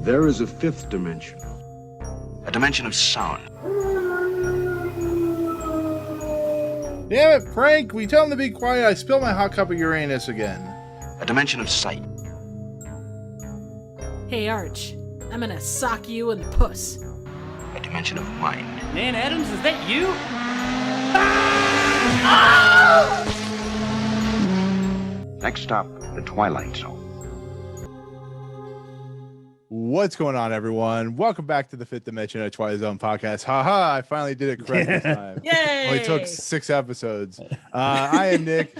There is a fifth dimension. A dimension of sound. Damn it, Frank! We tell him to be quiet. I spilled my hot cup of Uranus again. A dimension of sight. Hey, Arch. I'm gonna sock you in the puss. A dimension of mind. Man, Adams, is that you? Next stop, the Twilight Zone. What's going on, everyone? Welcome back to the Fifth Dimension of Twilight Zone podcast. Haha, I finally did it correct this time. Yay! Only took 6 episodes. I am Nick.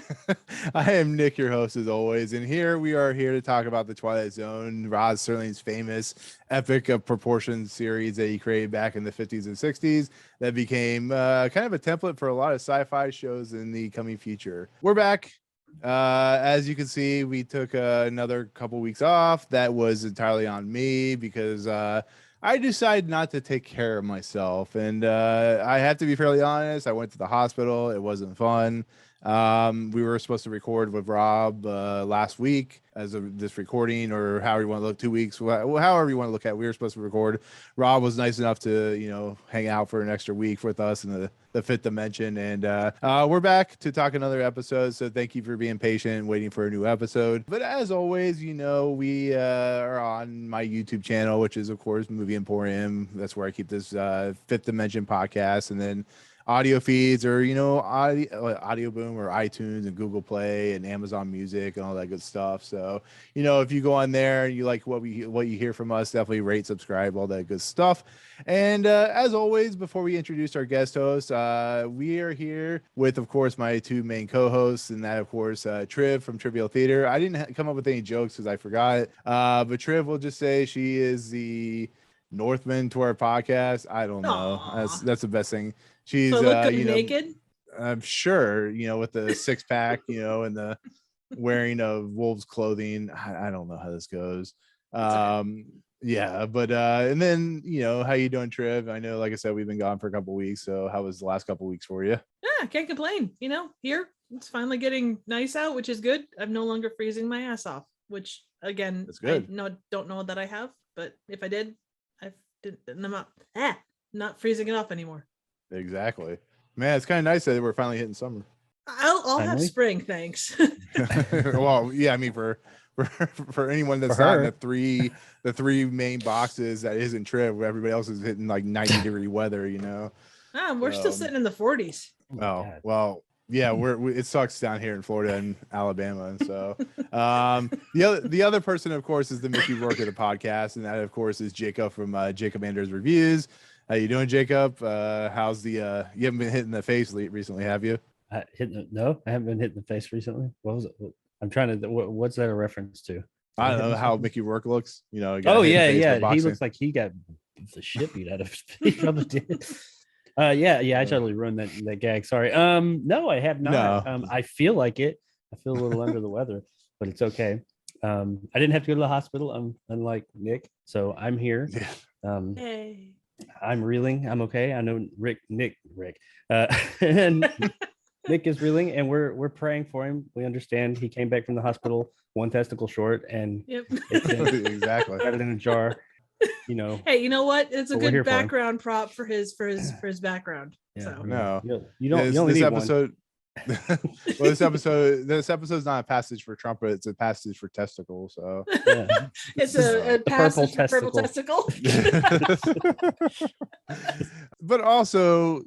I am Nick, your host, as always. And here we are here to talk about the Twilight Zone, Rod Serling's famous epic of proportions series that he created back in the 50s and 60s that became kind of a template for a lot of sci-fi shows in the coming future. We're back. As you can see, we took another couple weeks off. That was entirely on me because I decided not to take care of myself, and I have to be fairly honest. I went to the hospital. It wasn't fun. We were supposed to record with Rob last week as of this recording, or however you want to look, 2 weeks, however you want to look at it. We were supposed to record. Rob was nice enough to, hang out for an extra week with us in the Fifth Dimension. And we're back to talk another episode. So thank you for being patient and waiting for a new episode. But as always, we are on my YouTube channel, which is, of course, Movie Emporium. That's where I keep this Fifth Dimension podcast. And then audio feeds, or audio boom, or iTunes and Google Play and Amazon Music and all that good stuff. So if you go on there and you like what you hear from us, definitely rate, subscribe, all that good stuff. And as always, before we introduce our guest host, we are here with, of course, my two main co-hosts, and that, of course, Triv from Trivial Theater. I didn't come up with any jokes because I forgot, but Triv will just say she is the Northman to our podcast. I don't know. That's the best thing. She's so look good naked. I'm sure, with the 6-pack, and the wearing of Wolff's clothing. I don't know how this goes. Yeah, but and then how you doing, Triv? I know, like I said, we've been gone for a couple weeks. So how was the last couple weeks for you? Yeah, can't complain. Here it's finally getting nice out, which is good. I'm no longer freezing my ass off, which again, that's good. I don't know that I have, but if I did, I'm not freezing it off anymore. Exactly, man. It's kind of nice that we're finally hitting summer. I'll have spring, thanks. Well, yeah, I mean for anyone that's not in the three main boxes that isn't Triv, where everybody else is hitting like 90-degree weather, We're still sitting in the 40s. Oh, well, yeah, it sucks down here in Florida and Alabama. And so the other person, of course, is the Mickey Rourke of the podcast, and that, of course, is Jacob from Jacob Anders Reviews. How you doing, Jacob? How's the you haven't been hit in the face recently, have you? No, I haven't been hit in the face recently. What was it? I'm trying to. What's that a reference to? I don't know how Mickey Rourke looks. Oh yeah. He looks like he got the shit beat out of his face. He probably did. Yeah. I totally ruined that gag. Sorry. No, I have not. No. I feel like it. I feel a little under the weather, but it's okay. I didn't have to go to the hospital. Unlike Nick, so I'm here. Hey. I'm reeling. I'm okay. I know Rick, and Nick is reeling, and we're praying for him. We understand he came back from the hospital one testicle short, and exactly got it in a jar. Hey, you know what? It's a good background prop for his background. Yeah, so no, you don't. You only need episode. Well, this episode's not a passage for Trumpet, it's a passage for testicle. So yeah. It's a passage for purple testicle. But also,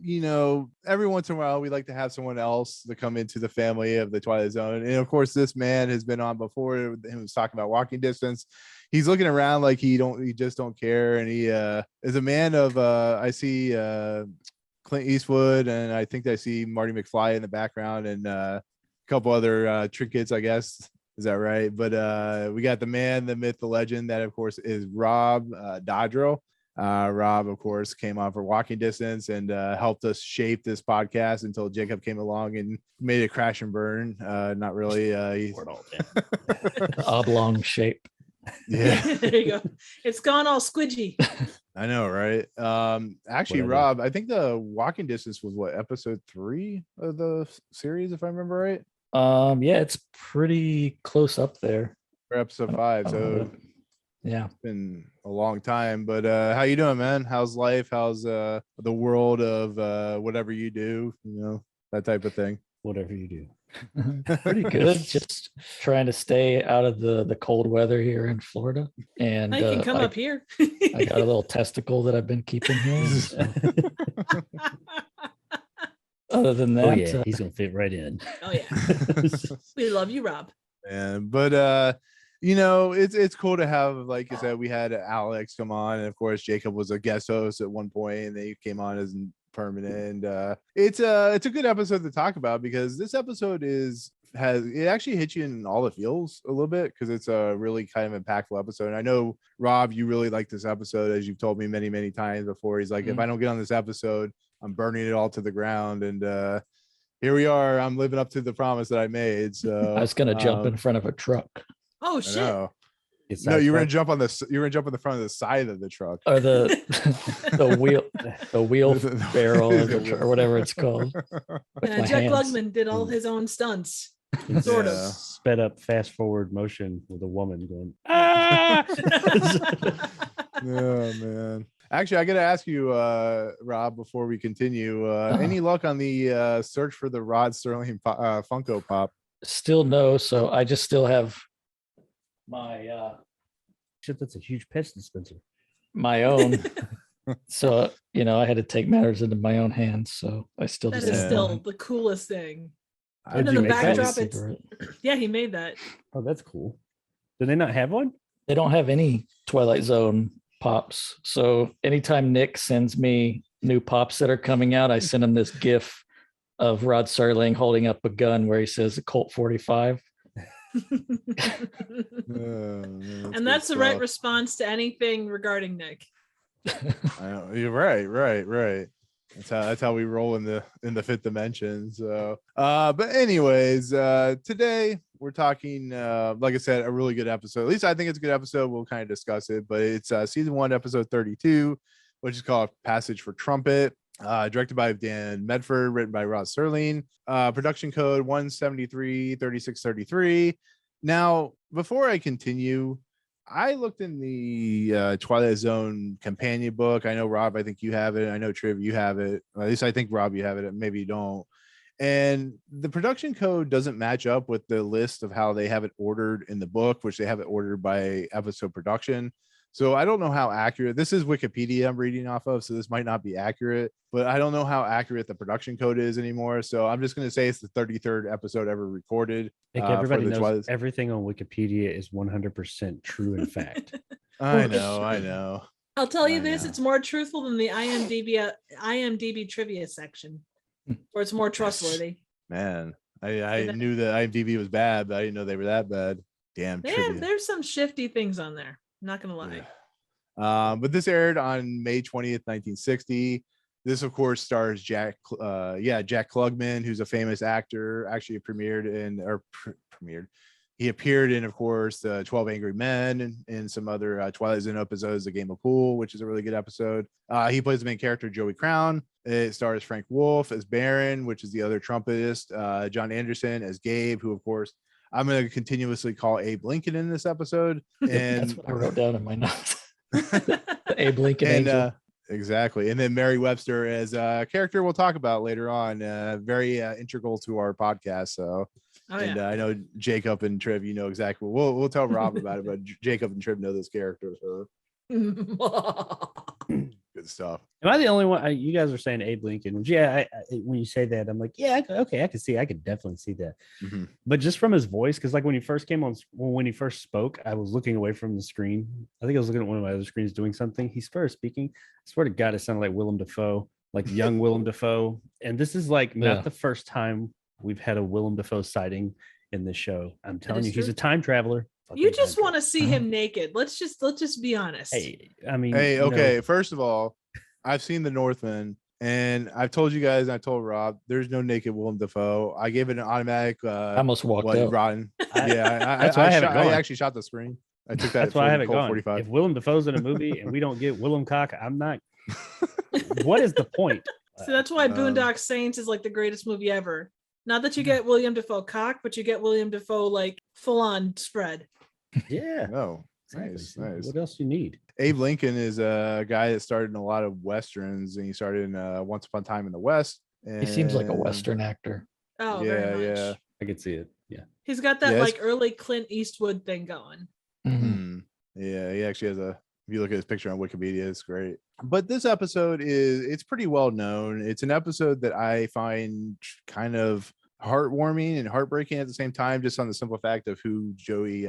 every once in a while we like to have someone else to come into the family of the Twilight Zone. And of course, this man has been on before. He was talking about walking distance. He's looking around like he just don't care. And he is a man of I see Clint Eastwood, and I think I see Marty McFly in the background, and a couple other trinkets, I guess. Is that right? But we got the man, the myth, the legend, that of course is Rob Dodrill. Rob, of course, came on for walking distance and helped us shape this podcast until Jacob came along and made it crash and burn. Not really. Oblong shape. Yeah. There you go. It's gone all squidgy. I know, right? Actually, whatever. Rob, I think the walking distance was episode 3 of the series, if I remember right. Yeah, it's pretty close up there. Or episode 5. So Yeah. It's been a long time, but how you doing, man? How's life? How's the world of whatever you do? You know, that type of thing. Whatever you do. Pretty good. Just trying to stay out of the cold weather here in Florida. And I can come up here. I got a little testicle that I've been keeping here. So, other than that, Oh yeah, he's gonna fit right in. Oh yeah. We love you, Rob. And but you know, it's cool to have, like I said, we had Alex come on, and of course Jacob was a guest host at one point, and they came on as permanent. It's a good episode to talk about because this episode it actually hits you in all the feels a little bit because it's a really kind of impactful episode. And I know, Rob, you really like this episode, as you've told me many times before. He's like, if I don't get on this episode, I'm burning it all to the ground. And here we are. I'm living up to the promise that I made. So I was gonna jump in front of a truck. Oh I shit. know. It's No, you were gonna jump on the front of the side of the truck, Or the wheel barrel or whatever it's called. with Yeah, my Jack hands. Klugman did all his own stunts. Sort of. Yeah. sped up fast forward motion with a woman going, ah! Oh man. Actually, I gotta ask you, Rob, before we continue, any luck on the search for the Rod Serling Funko Pop? Still no, so I just still have my Shit, that's a huge pest dispenser. my own. So I had to take matters into my own hands. So I still That just is have still one. the coolest thing. How'd And then you the make that? backdrop, Top it's secret. yeah, he made that. Oh, that's cool. Do they not have one? They don't have any Twilight Zone pops. So anytime Nick sends me new pops that are coming out, I send him this GIF of Rod Serling holding up a gun where he says a Colt 45. And that's the right response to anything regarding Nick. I know, you're right. That's how we roll in the fifth dimension. So but anyways, today we're talking like I said, a really good episode. At least I think it's a good episode. We'll kind of discuss it, but it's season 1, episode 32, which is called Passage for Trumpet. Directed by Dan Medford, written by Rod Serling. Production code 1733633. Now, before I continue, I looked in the Twilight Zone companion book. I know, Rob, I think you have it. I know, Triv, you have it. At least I think, Rob, you have it. Maybe you don't. And the production code doesn't match up with the list of how they have it ordered in the book, which they have it ordered by episode production. So I don't know how accurate this is. Wikipedia I'm reading off of, so this might not be accurate, but I don't know how accurate the production code is anymore. So I'm just going to say it's the 33rd episode ever recorded. I think everybody knows Twilight. everything on Wikipedia is 100% true in fact. I know. I'll tell you I this: know. it's more truthful than the IMDb trivia section, or it's more trustworthy. Man, I knew that IMDb was bad, but I didn't know they were that bad. Damn. There's some shifty things on there. I'm not gonna lie. But this aired on May 20th, 1960. This, of course, stars Jack Klugman, who's a famous actor. Actually, he appeared in, of course, 12 Angry Men and some other Twilight Zone episodes, The Game of Pool, which is a really good episode. He plays the main character, Joey Crown. It stars Frank Wolff as Baron, which is the other trumpetist. John Anderson as Gabe, who, of course, I'm going to continuously call Abe Lincoln in this episode. And That's what I wrote down in my notes. Abe Lincoln. and Angel. exactly. And then Mary Webster as a character we'll talk about later on, very integral to our podcast. So I know Jacob and Triv, you know exactly. We'll tell Rob about it, but Jacob and Triv know this character, so good stuff. Am I the only one? You guys are saying Abe Lincoln. Which, yeah, when you say that, I'm like, yeah, okay, I can see. I could definitely see that. Mm-hmm. But just from his voice, because like when he first came on, when he first spoke, I was looking away from the screen. I think I was looking at one of my other screens doing something. He started speaking. I swear to God, it sounded like Willem Dafoe, like young Willem Dafoe. And this is like not the first time we've had a Willem Dafoe sighting in this show. I'm telling you, he's a time traveler. You just want to see him naked. Let's just be honest. Hey, I mean, okay. First of all, I've seen The Northman, and I've told you guys, and I told Rob, there's no naked Willem Dafoe. I gave it an automatic. I almost walked out. Rotten. Yeah, I actually shot the screen. I took that. That's why I have it gone. 45. If Willem Dafoe's in a movie and we don't get Willem Cock, I'm not. What is the point? So that's why Boondock Saints is like the greatest movie ever. Not that you get William Dafoe cock, but you get William Dafoe like full on spread. Yeah. No. Exactly. Nice, So nice. What else you need? Abe Lincoln is a guy that started in a lot of westerns, and he started in Once Upon a Time in the West. He seems like a And- Western actor. Oh, Yeah, very much. yeah. I could see it. Yeah. He's got that Yeah, like early Clint Eastwood thing going. Mhm. Yeah, he actually has a. If you look at his picture on Wikipedia, it's great. But this episode it's pretty well known. It's an episode that I find kind of heartwarming and heartbreaking at the same time, just on the simple fact of who Joey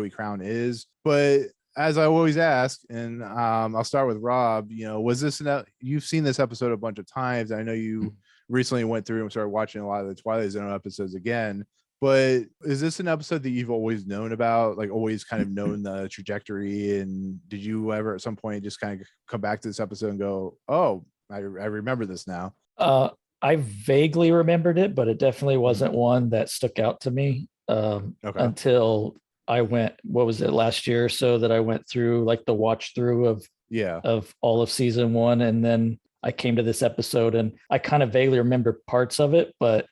Crown is. But as I always ask, and I'll start with Rob. Was this you've seen this episode a bunch of times? I know you recently went through and started watching a lot of the Twilight Zone episodes again. But is this an episode that you've always known about, like always kind of known the trajectory? And did you ever at some point just kind of come back to this episode and go, oh, I remember this now? I vaguely remembered it, but it definitely wasn't one that stuck out to me until I went, what was it, last year or so, that I went through like the watch through of all of season 1. And then I came to this episode and I kind of vaguely remember parts of it, but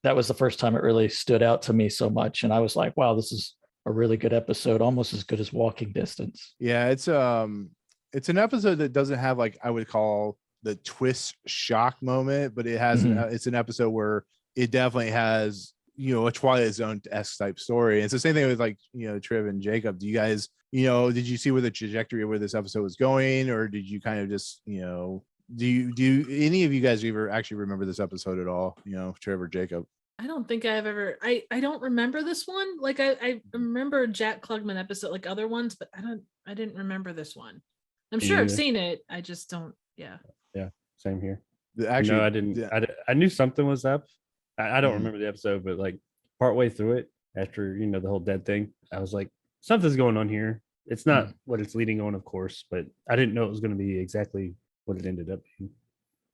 that was the first time it really stood out to me so much. And I was like, wow, this is a really good episode, almost as good as Walking Distance. Yeah, it's an episode that doesn't have like I would call the twist shock moment, but it has it's an episode where it definitely has a Twilight Zone-esque type story. And it's the same thing with like Triv and Jacob. Do you guys did you see where the trajectory of where this episode was going, or did you kind of just do any of you guys ever actually remember this episode at all? Triv or Jacob? I don't think I've ever. I don't remember this one. Like I remember Jack Klugman episode, like other ones, but I didn't remember this one. I'm sure I've seen it. I just don't. Yeah. Yeah. Same here. Actually, no, I didn't. I knew something was up. I don't remember the episode, but like partway through it, after the whole dead thing, I was like, something's going on here. It's not what it's leading on, of course, but I didn't know it was going to be exactly what it ended up being.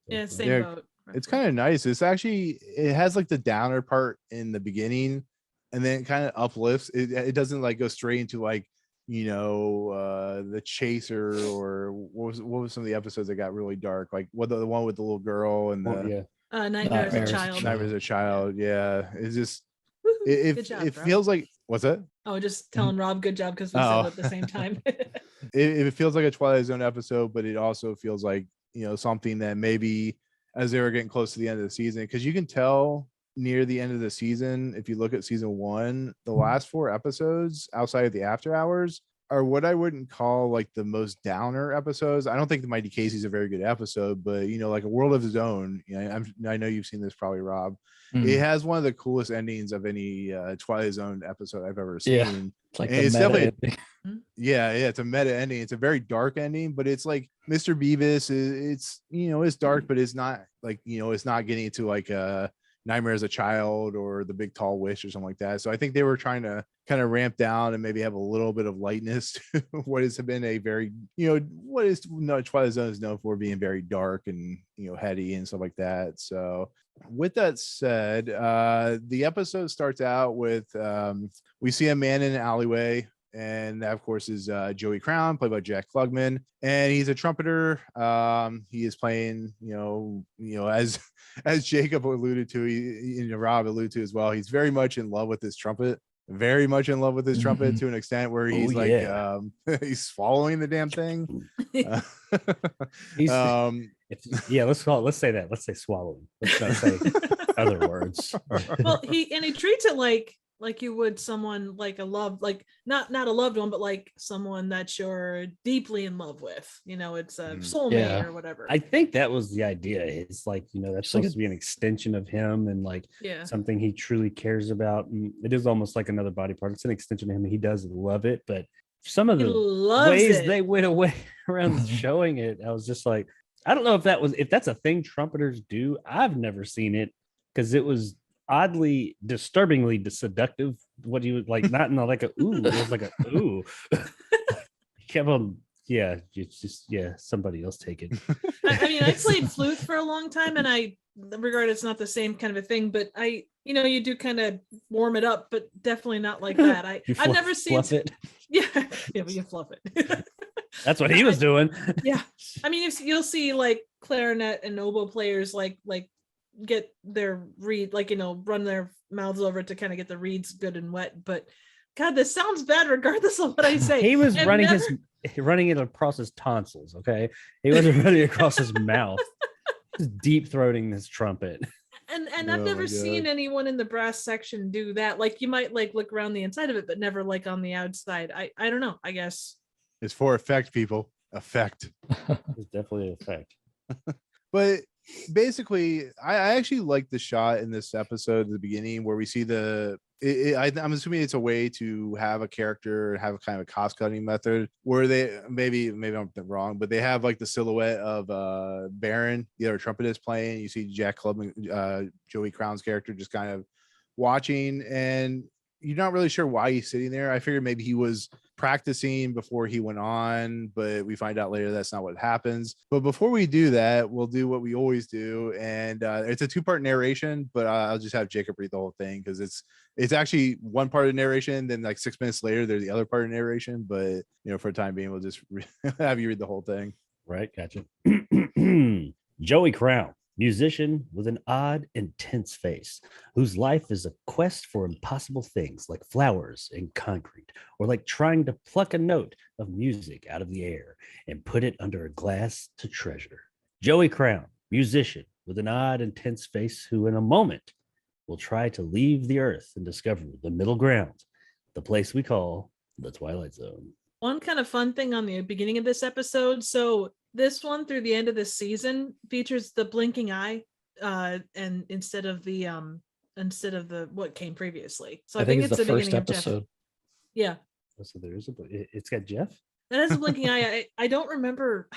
Yeah, same boat. It's kind of nice. It has like the downer part in the beginning, and then it kind of uplifts. It doesn't like go straight into like the Chaser, or what was some of the episodes that got really dark, like the one with the little girl and the Nightmare as a Child. Nightmare as a Child. Yeah, it's just Good job, it bro. feels like, what's that? Oh, just telling Rob good job because we said it at the same time. It feels like a Twilight Zone episode, but it also feels like something that maybe as they were getting close to the end of the season, because you can tell near the end of the season, if you look at season 1, the last 4 episodes outside of the after hours are what I wouldn't call like the most downer episodes. I don't think the Mighty Casey's a very good episode, but like A World of His Own, I know you've seen this probably, Rob. It has one of the coolest endings of any Twilight Zone episode I've ever seen. Yeah, it's like it's definitely ending. Yeah, it's a meta ending. It's a very dark ending, but it's like Mr. Bevis it's dark, but it's not like it's not getting into like a Nightmare as a Child or The Big Tall Wish or something like that. So I think they were trying to kind of ramp down and maybe have a little bit of lightness to what has been a very Twilight Zone is known for being very dark and heady and stuff like that. So with that said, the episode starts out with we see a man in an alleyway, and that of course is Joey Crown, played by Jack Klugman, and he's a trumpeter. He is playing as Jacob alluded to, Rob alluded to as well, he's very much in love with his trumpet, to an extent where he's he's swallowing the damn thing. Let's say that. Let's say swallowing. Let's not say other words. Well, he treats it like you would someone like a love, like not a loved one, but like someone that you're deeply in love with. It's a soulmate or whatever. I think that was the idea. It's like that's supposed to be an extension of him, and like something he truly cares about. And it is almost like another body part. It's an extension of him. He does love it, but some of the ways they went away around showing it, I was just like, I don't know if that's a thing trumpeters do. I've never seen it, because it was oddly disturbingly seductive. What he was like, not in like a ooh, it was like a ooh. Kept on, it's just somebody else take it. I mean, I played flute for a long time, and I regard it's not the same kind of a thing, but you do kind of warm it up, but definitely not like that. I've never seen it. But you fluff it. That's what he was doing. Yeah, I mean, you'll see like clarinet and oboe players like get their reed, run their mouths over it to kind of get the reeds good and wet, but God, this sounds bad regardless of what I say. He was I've running never- running it across his tonsils. Okay, he wasn't running across his mouth. Just deep throating this trumpet. And Oh I've my never God. seen anyone in the brass section do that. Like you might like look around the inside of it, but never like on the outside. I don't know. I guess. It's for effect, people. Effect. It's definitely an effect. But basically, I actually like the shot in this episode at the beginning where we see I'm assuming it's a way to have a character have a kind of a cost cutting method where they maybe I'm wrong, but they have like the silhouette of Baron, the other trumpetist playing. You see Jack Klugman, Joey Crown's character, just kind of watching, and you're not really sure why he's sitting there. I figured maybe he was practicing before he went on, but we find out later that's not what happens. But before we do that, we'll do what we always do, and it's a 2-part narration, but I'll just have Jacob read the whole thing because it's actually one part of narration, then like 6 minutes later there's the other part of narration, but for the time being we'll just have you read the whole thing. Right, gotcha. Joey Crown, musician with an odd, intense face, whose life is a quest for impossible things like flowers and concrete, or like trying to pluck a note of music out of the air and put it under a glass to treasure. Joey Crown, musician with an odd, intense face, who in a moment will try to leave the earth and discover the middle ground, the place we call the Twilight Zone. One kind of fun thing on the beginning of this episode. So this one through the end of this season features the blinking eye, and instead of the what came previously. So I think it's the first beginning episode. of Jeff. Yeah, So there's it's got Jeff. that has a blinking eye. I don't remember.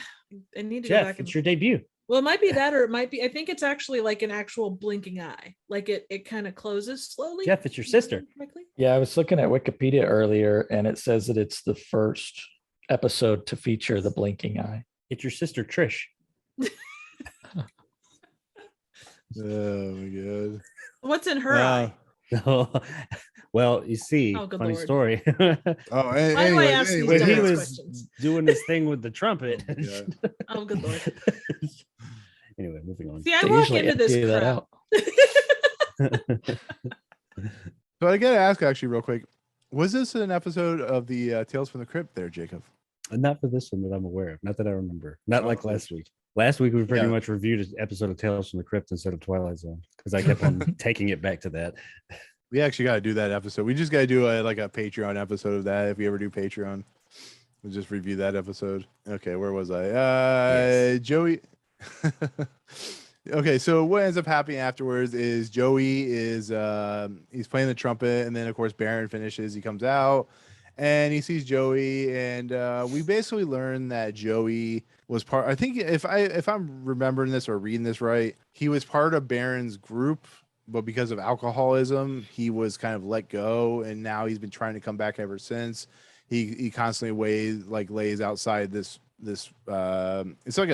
I need to go Jeff, back. it's your debut. Well, it might be that, or it might be. I think it's actually like an actual blinking eye. Like it kind of closes slowly. Jeff, it's your sister. Correctly? Yeah, I was looking at Wikipedia earlier, and it says that it's the first episode to feature the blinking eye. It's your sister Trish. Oh my God. What's in her eye? Well, you see, Oh, good funny Lord. story. Oh, Why do I ask these When he dumbass was questions? doing this thing with the trumpet. Oh, my God. Oh, good Lord. Anyway, moving on. See, I They walk usually into this empty that crap. out. So I gotta ask actually real quick, was this an episode of the Tales from the Crypt there, Jacob? Not for this one that I'm aware of. Not that I remember. Not like Oh. last week. Last week we pretty Yeah. much reviewed an episode of Tales from the Crypt instead of Twilight Zone because I kept on taking it back to that. We actually got to do that episode. We just got to do a Patreon episode of that. If we ever do Patreon, we'll just review that episode. Okay, where was I? Yes. Joey. Okay, so what ends up happening afterwards is Joey is he's playing the trumpet, and then of course Baron finishes. He comes out and he sees Joey, and we basically learn that Joey was part. I think if I'm remembering this or reading this right, he was part of Baron's group, but because of alcoholism, he was kind of let go, and now he's been trying to come back ever since. He constantly lays outside this it's like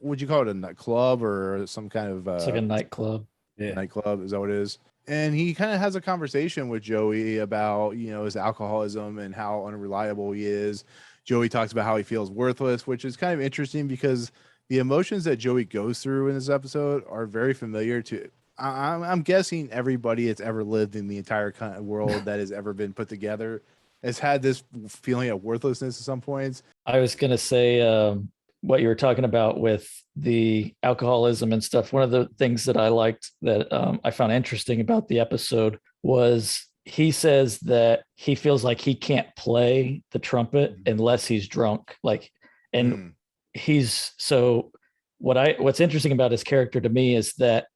would you call it a club or some kind of It's like a nightclub. Yeah. nightclub? Is that what it is? And he kind of has a conversation with Joey about his alcoholism and how unreliable he is. Joey talks about how he feels worthless, which is kind of interesting because the emotions that Joey goes through in this episode are very familiar to I'm guessing everybody that's ever lived in the entire world that has ever been put together has had this feeling of worthlessness at some points. I was going to say what you were talking about with the alcoholism and stuff. One of the things that I liked that I found interesting about the episode was he says that he feels like he can't play the trumpet unless he's drunk. What's interesting about his character to me is that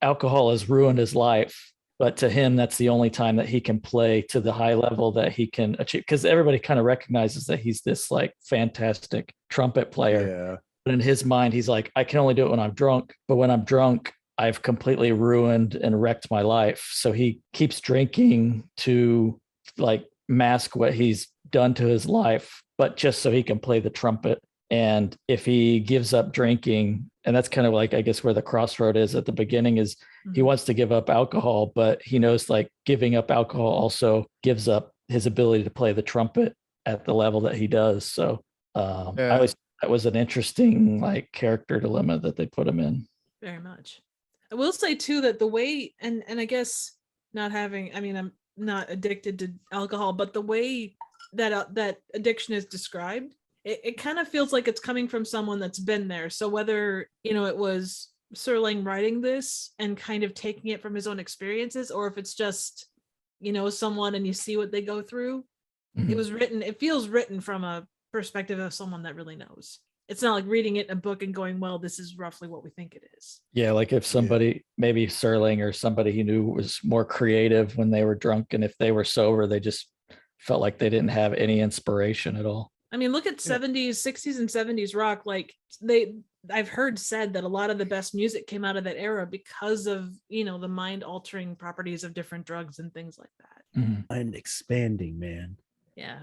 alcohol has ruined his life, but to him, that's the only time that he can play to the high level that he can achieve. Because everybody kind of recognizes that he's this fantastic trumpet player. Yeah. But in his mind, he's like, I can only do it when I'm drunk. But when I'm drunk, I've completely ruined and wrecked my life. So he keeps drinking to mask what he's done to his life, but just so he can play the trumpet. And if he gives up drinking, and that's kind of I guess where the crossroad is at the beginning is he wants to give up alcohol, but he knows giving up alcohol also gives up his ability to play the trumpet at the level that he does. So that was an interesting character dilemma that they put him in. Very much. I will say too that the way, and I guess not having, I'm not addicted to alcohol, but the way that that addiction is described, it kind of feels like it's coming from someone that's been there. So whether, it was Serling writing this and kind of taking it from his own experiences, or if it's just, someone and you see what they go through, it feels written from a perspective of someone that really knows. It's not like reading it in a book and going, well, this is roughly what we think it is. Yeah, like if somebody, maybe Serling or somebody he knew was more creative when they were drunk, and if they were sober, they just felt like they didn't have any inspiration at all. I mean, look at 70s, 60s and 70s rock. Like I've heard said that a lot of the best music came out of that era because of, the mind altering properties of different drugs and things like that. I'm expanding, man. Yeah.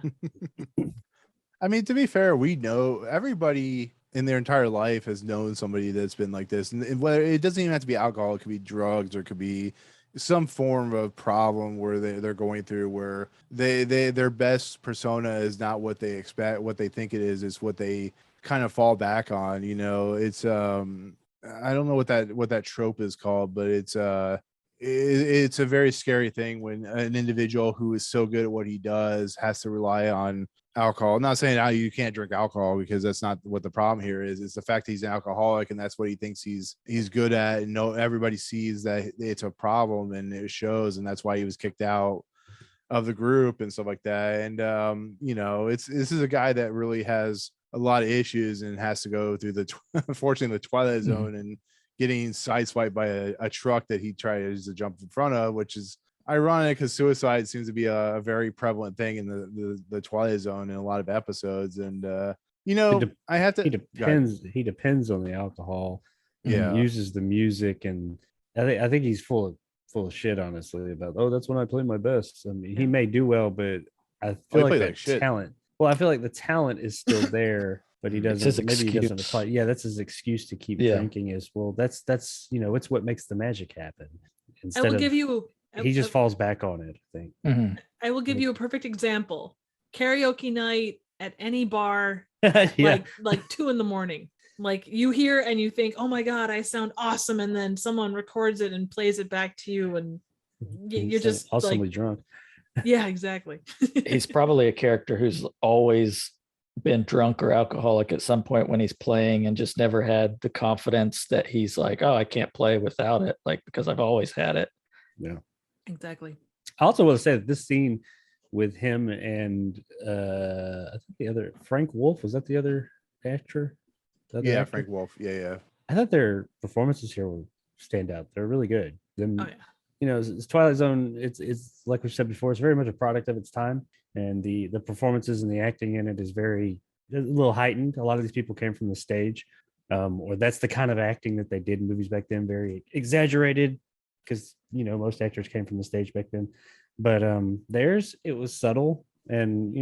I mean, to be fair, we know everybody in their entire life has known somebody that's been like this, and whether it doesn't even have to be alcohol, it could be drugs, or it could be some form of problem where they're going through, where their best persona is not what they expect, what they think it is. It's what they kind of fall back on. It's I don't know what that trope is called, but it's a very scary thing when an individual who is so good at what he does has to rely on alcohol. I'm not saying you can't drink alcohol, because that's not what the problem here is. It's the fact that he's an alcoholic and that's what he thinks he's good at, and everybody sees that it's a problem and it shows, and that's why he was kicked out of the group and stuff like that. And this is a guy that really has a lot of issues and has to go through unfortunately the Twilight Zone and getting sideswiped by a truck that he tries to jump in front of, which is ironic because suicide seems to be a very prevalent thing in the Twilight Zone in a lot of episodes. And I have to. He depends on the alcohol. Yeah, uses the music, and I think he's full of shit, honestly, about, oh, that's when I play my best. I mean, he may do well, but I feel like that talent. Well, I feel like the talent is still there, but he doesn't. Maybe he doesn't apply. Yeah, that's his excuse to keep drinking. Is, well, that's it's what makes the magic happen. He just falls back on it, I think. I will give you a perfect example. Karaoke night at any bar, yeah. like 2 a.m. Like you hear and you think, oh my God, I sound awesome. And then someone records it and plays it back to you. And you're just awesomely drunk. Yeah, exactly. He's probably a character who's always been drunk or alcoholic at some point when he's playing, and just never had the confidence that he's like, oh, I can't play without it, like, because I've always had it. Yeah. Exactly. I also want to say that this scene with him and I think the other Frank Wolff, was that the other actor? Yeah, Frank Wolff. Yeah. I thought their performances here will stand out. They're really good. Oh yeah. It's Twilight Zone. It's like we said before. It's very much a product of its time, and the performances and the acting in it is a little heightened. A lot of these people came from the stage, or that's the kind of acting that they did in movies back then. Very exaggerated, because most actors came from the stage back then. But theirs, it was subtle, and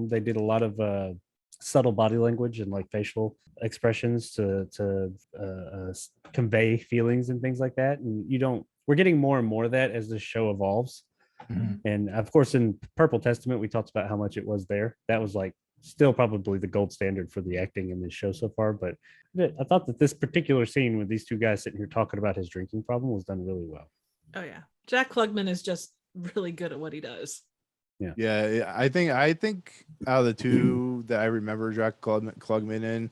they did a lot of subtle body language and like facial expressions to convey feelings and things like that. And we're getting more and more of that as the show evolves. And of course, in Purple Testament, we talked about how much it was there. That was like still probably the gold standard for the acting in this show so far. But I thought that this particular scene with these two guys sitting here talking about his drinking problem was done really well. Oh yeah, Jack Klugman is just really good at what he does. Yeah. I think out of the two that I remember Jack Klugman in,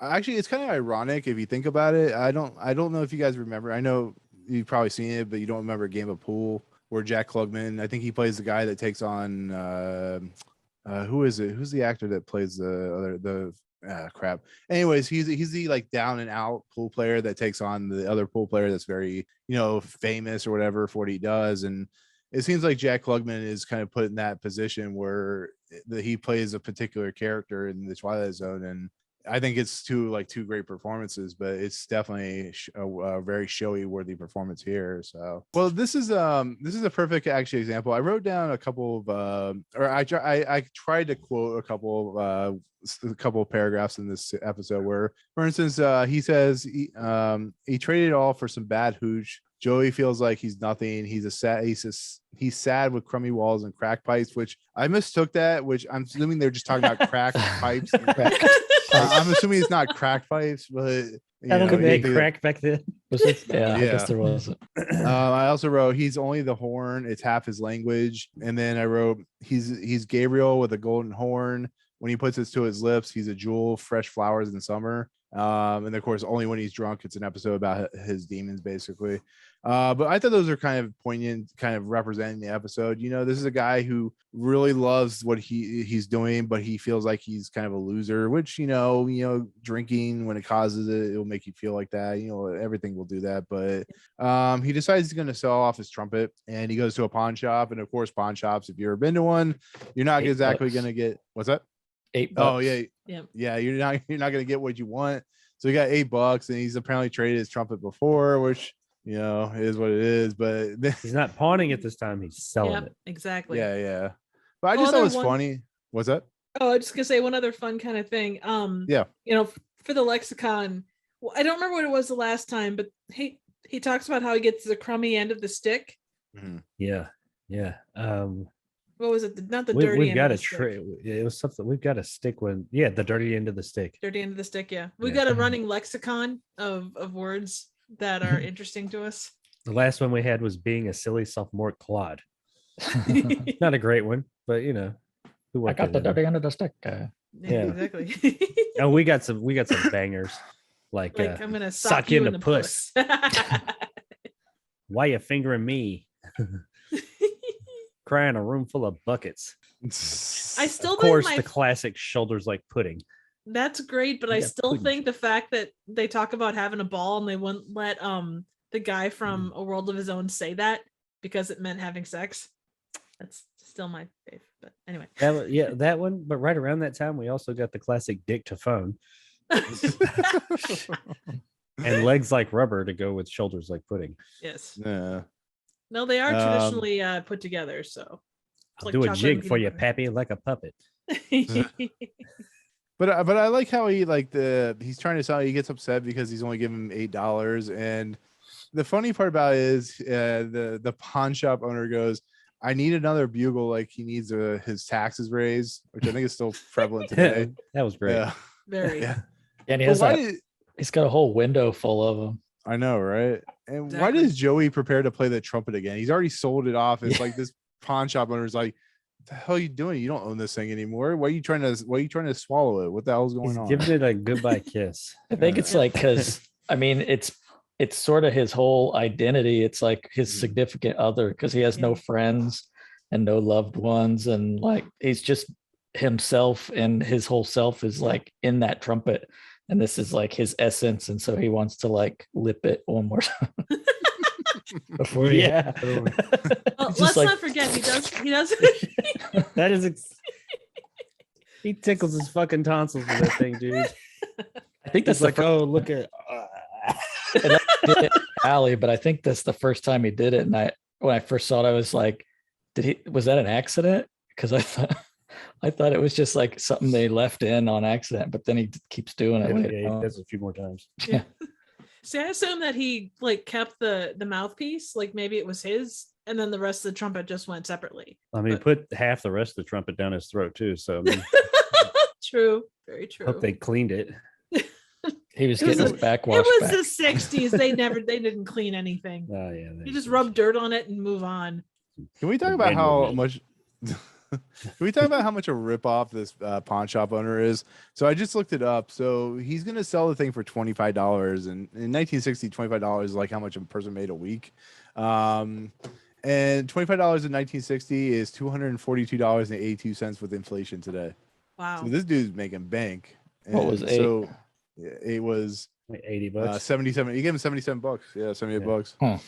actually, it's kind of ironic if you think about it. I don't know if you guys remember. I know you've probably seen it, but you don't remember a game of pool where Jack Klugman, I think he plays the guy that takes on who is it? Who's the actor that plays the crap? Anyways, he's the like down and out pool player that takes on the other pool player that's very famous or whatever for what he does. And it seems like Jack Klugman is kind of put in that position where he plays a particular character in the Twilight Zone, and I think it's two great performances, but it's definitely a very showy worthy performance here. So, well, this is a perfect actually example. I wrote down a couple of I tried to quote a couple of paragraphs in this episode where, for instance, he says he traded it all for some bad hooch Joey feels like he's nothing. He's sad with crummy walls and crack pipes, which I mistook that, which I'm assuming they're just talking about crack pipes. I'm assuming it's not crack pipes, but I don't think they had crack back then. Was it? Yeah, I guess there wasn't. I also wrote he's only the horn. It's half his language. And then I wrote he's Gabriel with a golden horn. When he puts it to his lips, he's a jewel, fresh flowers in summer. And of course, only when he's drunk, it's an episode about his demons, basically. But I thought those are kind of poignant, kind of representing the episode. You know, this is a guy who really loves what he's doing, but he feels like he's kind of a loser, which, you know, drinking, when it causes it, it'll make you feel like that. You know, everything will do that. But he decides he's going to sell off his trumpet, and he goes to a pawn shop. And of course, pawn shops, if you've ever been to one, you're not exactly going to get, what's that? $8. Oh yeah. You're not gonna get what you want. So he got $8, and he's apparently traded his trumpet before, which, you know, is what it is. But he's not pawning it this time; he's selling it. Exactly. Yeah. But I just thought it was funny. What's that? Oh, I was just gonna say one other fun kind of thing. You know, for the lexicon, well, I don't remember what it was the last time, but he talks about how he gets the crummy end of the stick. Mm-hmm. Yeah. What was it? Not the dirty we've end got of a the stick. it was something we've got a stick when the dirty end of the stick. Dirty end of the stick, yeah. We've got a running lexicon of words that are interesting to us. The last one we had was being a silly sophomore clod. Not a great one, but you know. I got the dirty end of the stick. Yeah, exactly. Oh, we got some bangers. Like I'm gonna suck you in the puss. Why you fingering me? Crying a room full of buckets. I still of course think the classic shoulders like pudding. That's great, but I still think the fact that they talk about having a ball and they wouldn't let the guy from A World of His Own say that because it meant having sex. That's still my fave. But anyway. That one. But right around that time, we also got the classic dick to phone. And legs like rubber to go with shoulders like pudding. Yes. Yeah. No, they are traditionally put together. So I'll do a jig for you, Pappy, like a puppet. But I like how he's trying to sell. He gets upset because he's only giving him $8. And the funny part about it is the pawn shop owner goes, I need another bugle, like he needs his taxes raised, which I think is still prevalent today. That was great. Yeah. Very. Yeah. And he's got a whole window full of them. I know, right? And why does Joey prepare to play the trumpet again? He's already sold it off. It's like this pawn shop owner is like, what the hell are you doing? You don't own this thing anymore. Why are you trying to swallow it? What the hell's going on? Giving it a goodbye kiss. I think it's like, because I mean, it's sort of his whole identity. It's like his significant other, because he has no friends and no loved ones, and like he's just himself, and his whole self is like in that trumpet, and this is like his essence, and so he wants to like lip it one more time. Before well, let's not forget he does that is he tickles his fucking tonsils with that thing, dude. I think that's like, oh, look at and I did it Allie, but I think that's the first time he did it, and when I first saw it, I was like, was that an accident? Because I thought it was just like something they left in on accident, but then he keeps doing it. He does it a few more times. Yeah. See, I assume that he like kept the mouthpiece, like maybe it was his, and then the rest of the trumpet just went separately. I mean, put half the rest of the trumpet down his throat too. So I mean, true, very true. Hope they cleaned it. He was getting his backwash. It was the 60s. They didn't clean anything. Oh yeah, you just rub dirt on it and move on. Can we talk about how much? Can we talk about how much a ripoff this pawn shop owner is? So I just looked it up. So he's going to sell the thing for $25. And in 1960, $25 is like how much a person made a week. And $25 in 1960 is $242.82 with inflation today. Wow. So this dude's making bank. And what was it? So it was like $80. 77. He gave him $77. Yeah, $78. Huh.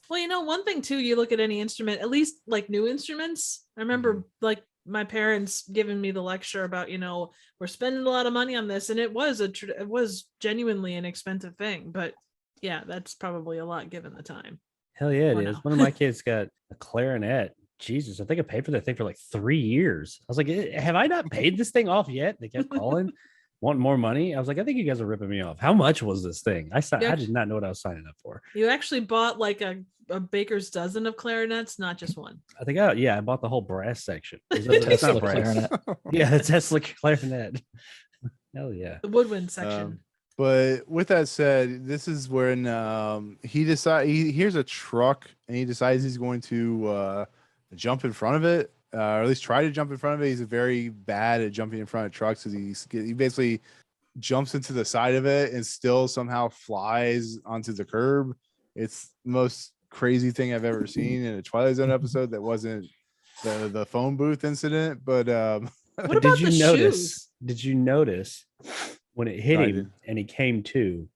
Well, you know, one thing too, you look at any instrument, at least like new instruments. I remember like my parents giving me the lecture about, you know, we're spending a lot of money on this, and it was genuinely an expensive thing. But yeah, that's probably a lot given the time. Hell yeah, it is. No. One of my kids got a clarinet. Jesus, I think I paid for that thing for like 3 years. I was like, have I not paid this thing off yet? They kept calling. wanting more money. I was like, I think you guys are ripping me off. How much was this thing? I Yeah. did not know what I was signing up for. You actually bought like a baker's dozen of clarinets, not just one. I think, oh yeah, I bought the whole brass section. It's Tesla not brass. clarinet. Yeah, the Tesla clarinet. Hell yeah. The woodwind section. But with that said, this is when he hears a truck and he decides he's going to jump in front of it, or at least try to jump in front of it. He's very bad at jumping in front of trucks because he basically jumps into the side of it and still somehow flies onto the curb. It's the most crazy thing I've ever seen in a Twilight Zone episode that wasn't the phone booth incident. But what about the shoes? Did you notice when it hit him and he came to,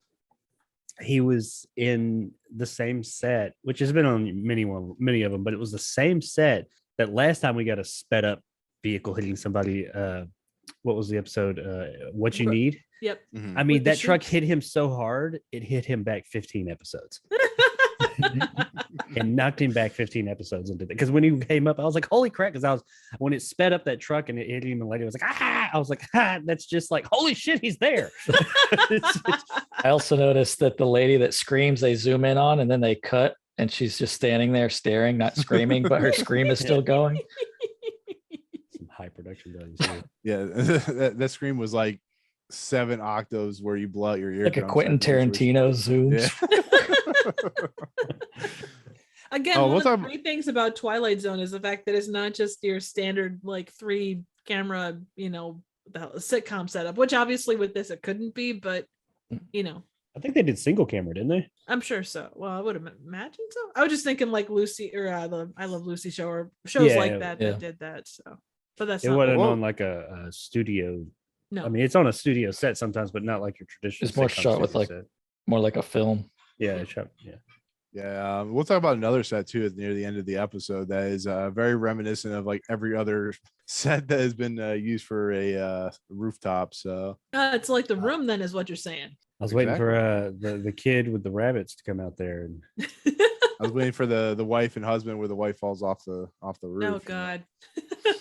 he was in the same set, which has been on many of them, but it was the same set that last time we got a sped up vehicle hitting somebody. What was the episode? What You Need? Yep. Mhm. I mean, With the that truck hit him so hard, it hit him back 15 episodes. And knocked him back 15 episodes into it. Because when he came up, I was like, holy crap. Because when it sped up that truck and it hit him, the lady was like, ah, I was like, ah, that's just like, holy shit, he's there. I also noticed that the lady that screams, they zoom in on and then they cut, and she's just standing there staring, not screaming, but her scream is still going. Some high production values here. Yeah, that scream was like 7 octaves where you blow out your ear. Like a Quentin Tarantino zooms. Again, Oh, one we'll of the talk- great things about Twilight Zone is the fact that it's not just your standard like 3 camera, the sitcom setup, which obviously with this it couldn't be, but I think they did single camera, didn't they? I'm sure so. Well, I would imagine so. I was just thinking like Lucy or the I Love Lucy show or shows Yeah, like that yeah. that did that. So, but that's It not wasn't Well- on like a studio. no. I mean, it's on a studio set sometimes, but not like your traditional. It's more sitcom shot with, studio like, set. More like a film. Yeah, it's shot. Yeah. Yeah, we'll talk about another set too near the end of the episode that is very reminiscent of like every other set that has been used for a rooftop. So It's like the room then is what you're saying. I was waiting for the kid with the rabbits to come out there, and I was waiting for the wife and husband where the wife falls off the roof. Oh God.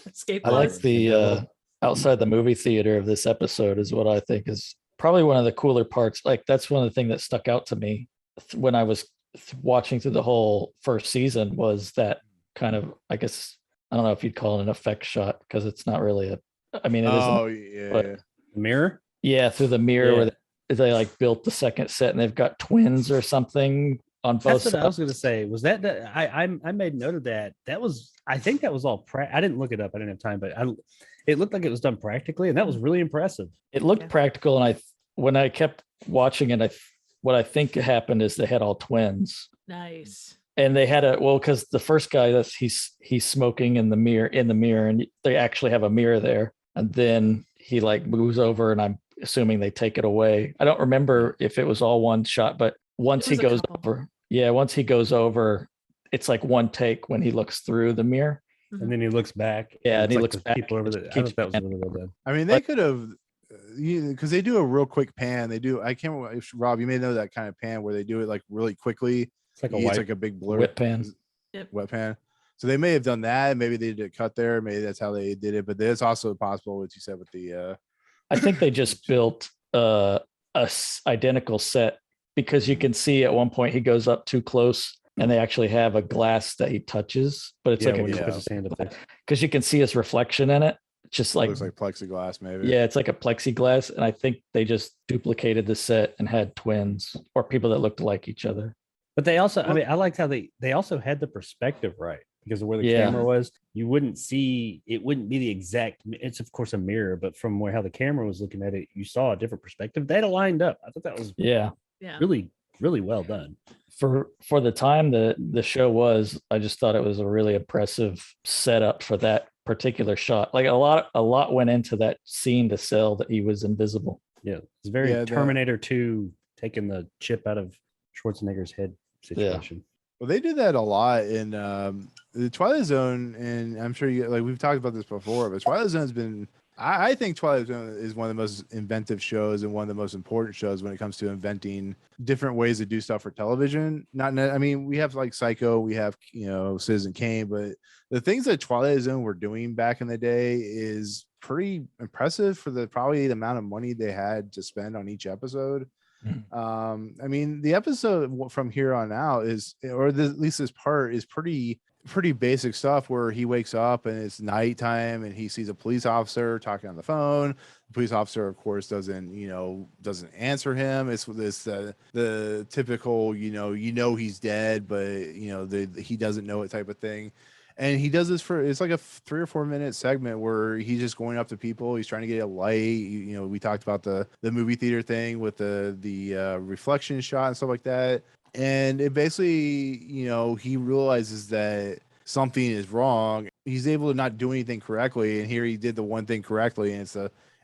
Escape I like pods. the outside the movie theater of this episode is what I think is probably one of the cooler parts. Like that's one of the things that stuck out to me when I was watching through the whole first season was that kind of, I guess, I don't know if you'd call it an effect shot because it's not really I mean, it is. Oh yeah, but- yeah. the mirror. Yeah, through the mirror Yeah. where they like built the second set and they've got twins or something on both That's what I was sides. going to say. Was that I made note of that. That was, I think that was all. I didn't look it up. I didn't have time, but it looked like it was done practically, and that was really impressive. It looked Yeah. practical, and when I kept watching it, what I think happened is they had all twins. Nice. And they had because the first guy he's smoking in the mirror, and they actually have a mirror there. And then he like moves over, and I'm assuming they take it away. I don't remember if it was all one shot, but once It he was a goes couple. over, once he goes over, it's like one take when he looks through the mirror. And then he looks back. Yeah, and it's he like looks the back people over and there. I keeps thought that was panning. really well done. I mean, they could have, because they do a real quick pan. They do. I can't remember if Rob, you may know that kind of pan where they do it like really quickly. It's like a It's white. like a big blur. Whip pan. Wet pan. So they may have done that. Maybe they did a cut there. Maybe that's how they did it. But it's also possible what you said with the. I think they just built identical set because you can see at one point he goes up too close and they actually have a glass that he touches, but it's like when he yeah. puts his hand up there. because you can see his reflection in it. Just like, looks like plexiglass, maybe. yeah, it's like a plexiglass. And I think they just duplicated the set and had twins or people that looked like each other. But they also, I mean, I liked how they also had the perspective right because of where the Yeah. camera was. You wouldn't see, it wouldn't be the exact. It's of course a mirror, but from how the camera was looking at it, you saw a different perspective. They had it lined up. I thought that was Yeah. Yeah. really, really well done. For the time that the show was, I just thought it was a really impressive setup for that particular shot. Like a lot went into that scene to sell that he was invisible. Yeah, it's very Yeah, Terminator 2 taking the chip out of Schwarzenegger's head situation. Well, they did that a lot in the Twilight Zone, and I'm sure you like we've talked about this before, but Twilight Zone has been. I think Twilight Zone is one of the most inventive shows and one of the most important shows when it comes to inventing different ways to do stuff for television. I mean, we have like Psycho, we have Citizen Kane, but the things that Twilight Zone were doing back in the day is pretty impressive for probably the amount of money they had to spend on each episode. I mean, the episode from here on out is, or at least this part is pretty basic stuff, where he wakes up and it's nighttime and he sees a police officer talking on the phone. The police officer, of course, doesn't answer him. It's this the typical he's dead, but he doesn't know it type of thing. And he does this it's like a 3 or 4 minute segment where he's just going up to people. He's trying to get a light. We talked about the movie theater thing with the reflection shot and stuff like that. And it basically, he realizes that something is wrong. He's able to not do anything correctly. And here he did the one thing correctly, and it's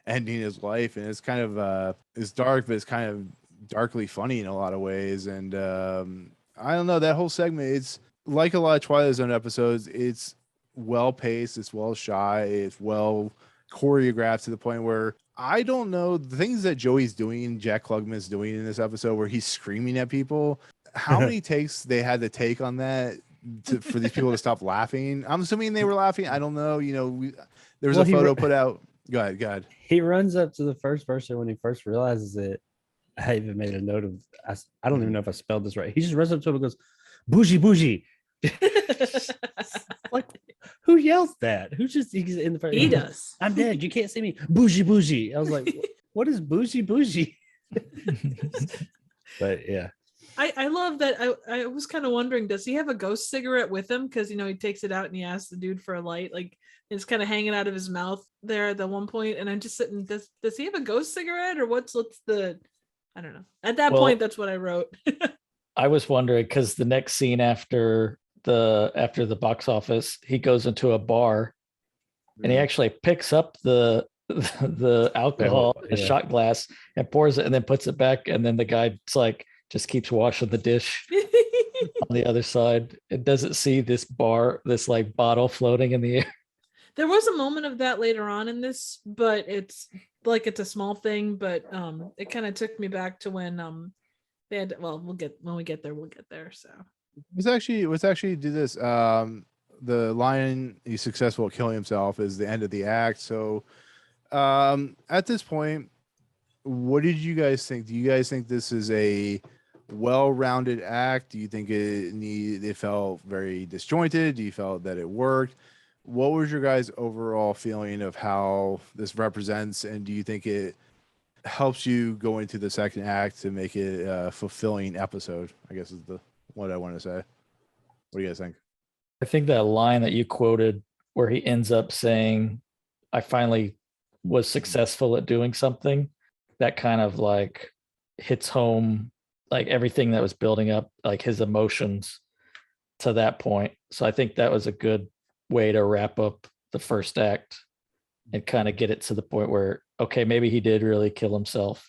ending his life. And it's kind of, it's dark, but it's kind of darkly funny in a lot of ways. And I don't know, that whole segment, it's like a lot of Twilight Zone episodes. It's well paced, it's well shot, it's well choreographed to the point where I don't know the things that Joey's doing, Jack Klugman's doing in this episode, where he's screaming at people. How many takes they had to take on that for these people to stop laughing? I'm assuming they were laughing. I don't know. There was a photo put out. Go ahead. He runs up to the first person when he first realizes it. I even made a note of. I don't even know if I spelled this right. He just runs up to him and goes, "Bougie, bougie." Like, who yells that? He's in the front? He does. I'm dead. You can't see me. Bougie, bougie. I was like, what is bougie, bougie? But yeah. I love that. I was kind of wondering, does he have a ghost cigarette with him? Because he takes it out and he asks the dude for a light. Like, it's kind of hanging out of his mouth there at the one point. And I'm just sitting, does he have a ghost cigarette, or what's the, I don't know. At that point, that's what I wrote. I was wondering, because the next scene after the box office, he goes into a bar and he actually picks up the alcohol, the shot glass, and pours it and then puts it back. And then the guy's like, just keeps washing the dish on the other side. It doesn't see this like bottle floating in the air. There was a moment of that later on in this, but it's a small thing, but it kind of took me back to when they had, when we get there. So let's actually do this. The line, he's successful at killing himself, is the end of the act. So at this point, what did you guys think? Do you guys think this is a well-rounded act? Do you think it felt very disjointed? Do you felt that it worked? What was your guys' overall feeling of how this represents, and do you think it helps you go into the second act to make it a fulfilling episode, I guess is what I want to say. What do you guys think? I think that line that you quoted where he ends up saying, I finally was successful at doing something, that kind of like hits home, like everything that was building up, like his emotions to that point. So I think that was a good way to wrap up the first act and kind of get it to the point where, okay, maybe he did really kill himself,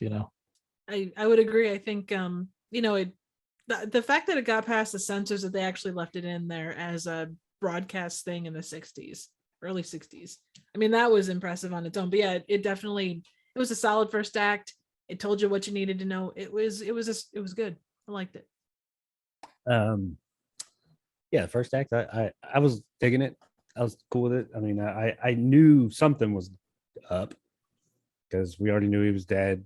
I would agree. I think the fact that it got past the censors, that they actually left it in there as a broadcast thing in the 60s, early 60s. I mean, that was impressive on its own. But yeah, it was a solid first act. It told you what you needed to know. It was good. I liked it. Yeah, first act, I was digging it. I was cool with it. I mean, I knew something was up because we already knew he was dead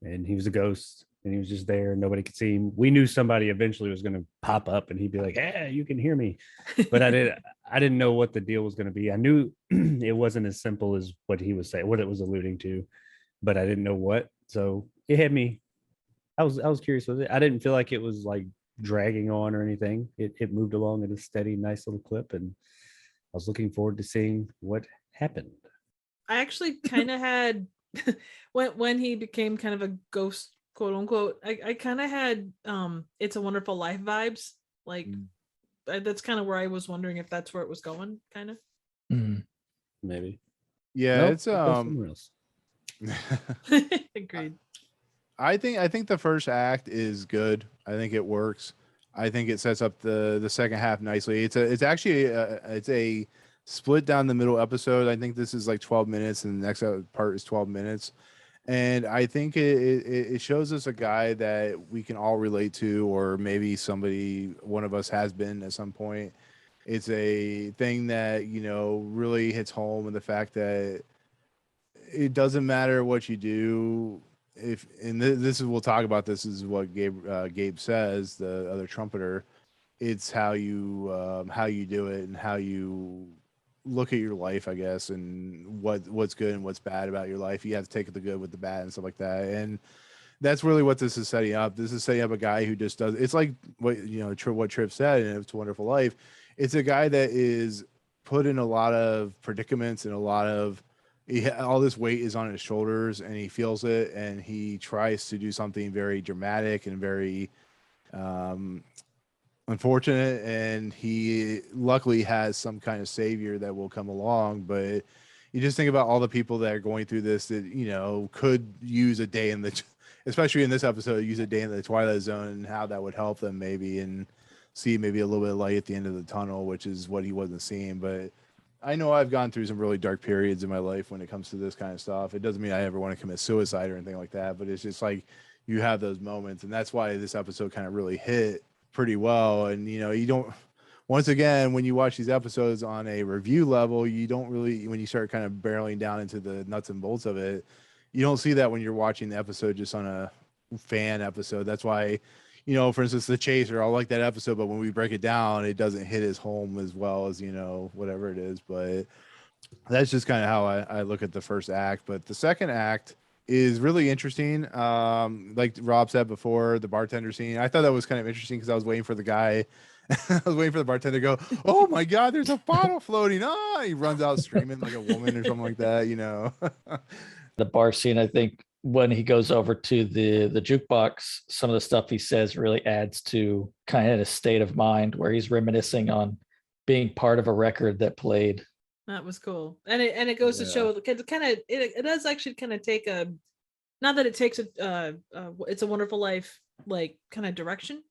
and he was a ghost and he was just there. Nobody could see him. We knew somebody eventually was going to pop up and he'd be like, "Hey, you can hear me." But I didn't know what the deal was going to be. I knew it wasn't as simple as what he was saying, what it was alluding to, but I didn't know what. So it had me. I was curious with it. I didn't feel like it was like dragging on or anything. It moved along at a steady, nice little clip, and I was looking forward to seeing what happened. I actually kind of had when he became kind of a ghost, quote unquote, I kind of had It's a Wonderful Life vibes. Like that's kind of where I was wondering if that's where it was going, kind of. Maybe. Yeah, nope, it's somewhere else. Agreed. I think the first act is good. I think it works. I think it sets up the second half nicely. It's actually a split down the middle episode. I think this is like 12 minutes and the next part is 12 minutes. And I think it shows us a guy that we can all relate to, or maybe one of us has been at some point. It's a thing that, really hits home, and the fact that it doesn't matter what you do. If and this is we'll talk about this is what Gabe says, the other trumpeter. It's how you do it and how you look at your life, I guess, and what's good and what's bad about your life. You have to take the good with the bad and stuff like that. And that's really what this is setting up. This is setting up a guy who just does. It's like what what Tripp said in It's a Wonderful Life. It's a guy that is put in a lot of predicaments and a lot of all this weight is on his shoulders, and he feels it, and he tries to do something very dramatic and very unfortunate, and he luckily has some kind of savior that will come along. But you just think about all the people that are going through this that could use a day in the, especially in this episode, use a day in the Twilight Zone, and how that would help them maybe, and see maybe a little bit of light at the end of the tunnel, which is what he wasn't seeing. But I know I've gone through some really dark periods in my life when it comes to this kind of stuff. It doesn't mean I ever want to commit suicide or anything like that, but it's just like you have those moments, and that's why this episode kind of really hit pretty well. And you don't, once again, when you watch these episodes on a review level, you don't really, when you start kind of barreling down into the nuts and bolts of it, you don't see that when you're watching the episode just on a fan episode. That's why, for instance, The Chaser, I like that episode, but when we break it down, it doesn't hit as home as well as whatever it is. But that's just kind of how I look at the first act. But the second act is really interesting. Like Rob said before, the bartender scene, I thought that was kind of interesting because I was waiting for the guy. I was waiting for the bartender to go, "Oh my God, there's a bottle floating!" He runs out screaming like a woman or something like that. The bar scene, I think, when he goes over to the jukebox, some of the stuff he says really adds to kind of his state of mind, where he's reminiscing on being part of a record that played. That was cool. And it goes to show it does actually kind of take a, not that it takes a It's a Wonderful Life like kind of direction,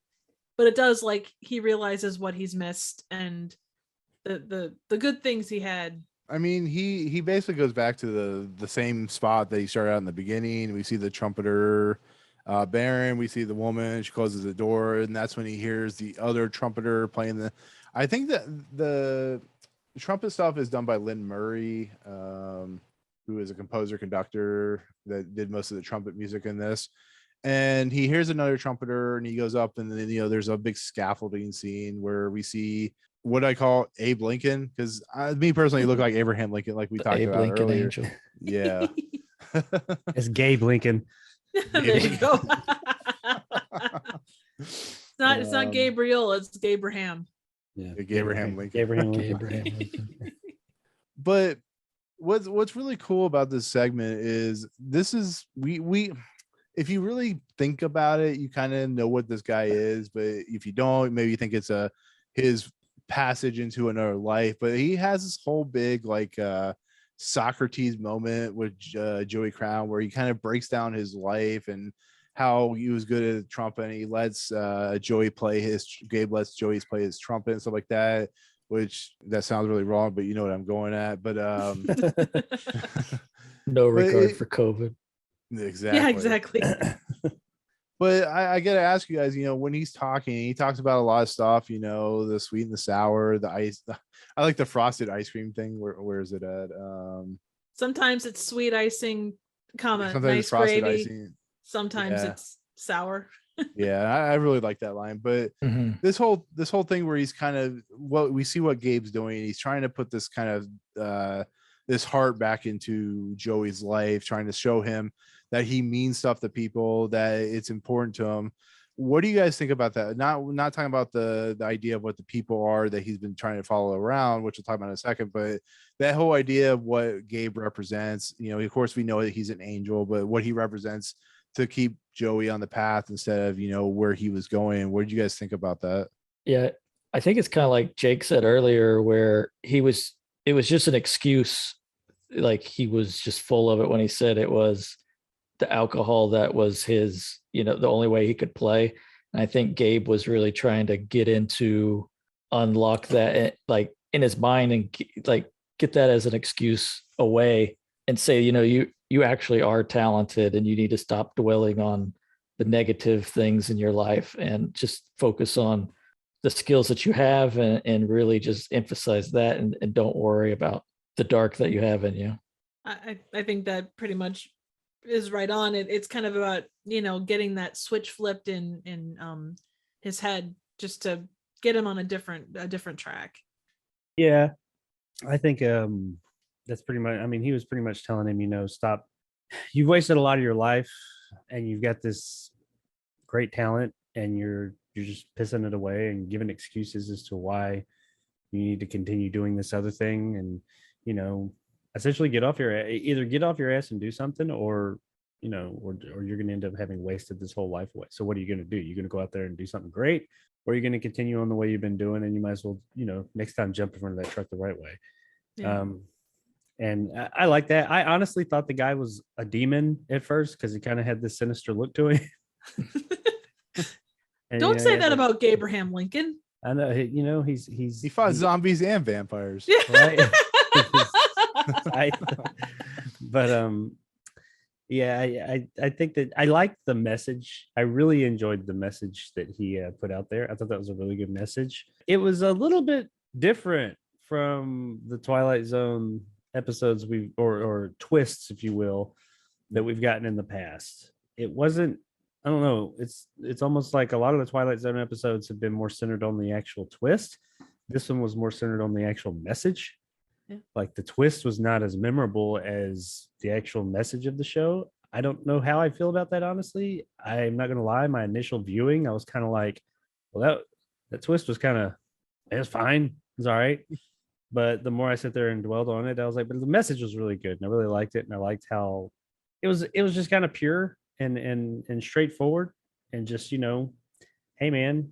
but it does, like, he realizes what he's missed and the good things he had. I mean, he basically goes back to the same spot that he started out in the beginning. We see the trumpeter Baron, we see the woman, she closes the door, and that's when he hears the other trumpeter playing I think that the trumpet stuff is done by Lynn Murray, who is a composer conductor that did most of the trumpet music in this. And he hears another trumpeter, and he goes up, and then there's a big scaffolding scene where we see what I call Abe Lincoln, because me personally, look like Abraham Lincoln, like we talked Abe about Lincoln earlier. Angel. Yeah. It's Gabe Lincoln. There you go. It's not Gabriel, it's Gabraham. Yeah, Abraham Lincoln. Abraham Lincoln. Abraham Lincoln. But what's really cool about this segment is we if you really think about it, you kind of know what this guy is, but if you don't, maybe you think it's his passage into another life. But he has this whole big Socrates moment with Joey Crown, where he kind of breaks down his life and how he was good at the trumpet, and he lets Gabe lets Joey play his trumpet and stuff like that, which that sounds really wrong, but you know what I'm going at. But No regard for COVID. Exactly. Yeah, exactly. But I gotta ask you guys, when he's talking, he talks about a lot of stuff, the sweet and the sour, the ice. I like the frosted ice cream thing. Where is it at? Sometimes it's sweet icing, Sometimes nice it's frosted gravy. icing. Sometimes Yeah. it's sour. Yeah, I really like that line. But this whole thing where he's kind of we see what Gabe's doing. He's trying to put this kind of this heart back into Joey's life, trying to show him that he means stuff to people, that it's important to him. What do you guys think about that? Not talking about the idea of what the people are that he's been trying to follow around, which we'll talk about in a second, but that whole idea of what Gabe represents. Of course we know that he's an angel, but what he represents to keep Joey on the path instead of where he was going. What did you guys think about that? Yeah, I think it's kind of like Jake said earlier, where it was just an excuse. Like, he was just full of it when he said it was the alcohol that was his, the only way he could play. And I think Gabe was really trying to get into, unlock that, like, in his mind, and like get that as an excuse away and say, you actually are talented, and you need to stop dwelling on the negative things in your life and just focus on the skills that you have, and really just emphasize that, and don't worry about the dark that you have in you. I think that pretty much is right on. It's kind of about, getting that switch flipped in his head just to get him on a different track. Yeah, I think that's pretty much. I mean, he was pretty much telling him, stop. You've wasted a lot of your life, and you've got this great talent, and you're just pissing it away and giving excuses as to why you need to continue doing this other thing, and essentially either get off your ass and do something, or or you're going to end up having wasted this whole life away. So what are you going to do? You're going to go out there and do something great, or you're going to continue on the way you've been doing, and you might as well, next time jump in front of that truck the right way. Yeah. And I like that. I honestly thought the guy was a demon at first because he kind of had this sinister look to him. And, Don't say that about Abraham Lincoln. I know, he fought zombies and vampires. Right? But yeah, I think that I liked the message. I really enjoyed the message that he put out there. I thought that was a really good message. It was a little bit different from the Twilight Zone episodes or twists, if you will, that we've gotten in the past. It wasn't, I don't know, it's almost like a lot of the Twilight Zone episodes have been more centered on the actual twist. This one was more centered on the actual message. Yeah. Like the twist was not as memorable as the actual message of the show. I don't know how I feel about that, honestly. I'm not gonna lie, my initial viewing, I was kind of like, well, that twist was kind of, it was fine, it was all right. But the more I sat there and dwelled on it, I was like, but the message was really good, and I really liked it, and I liked how it was just kind of pure and straightforward, and just, hey man,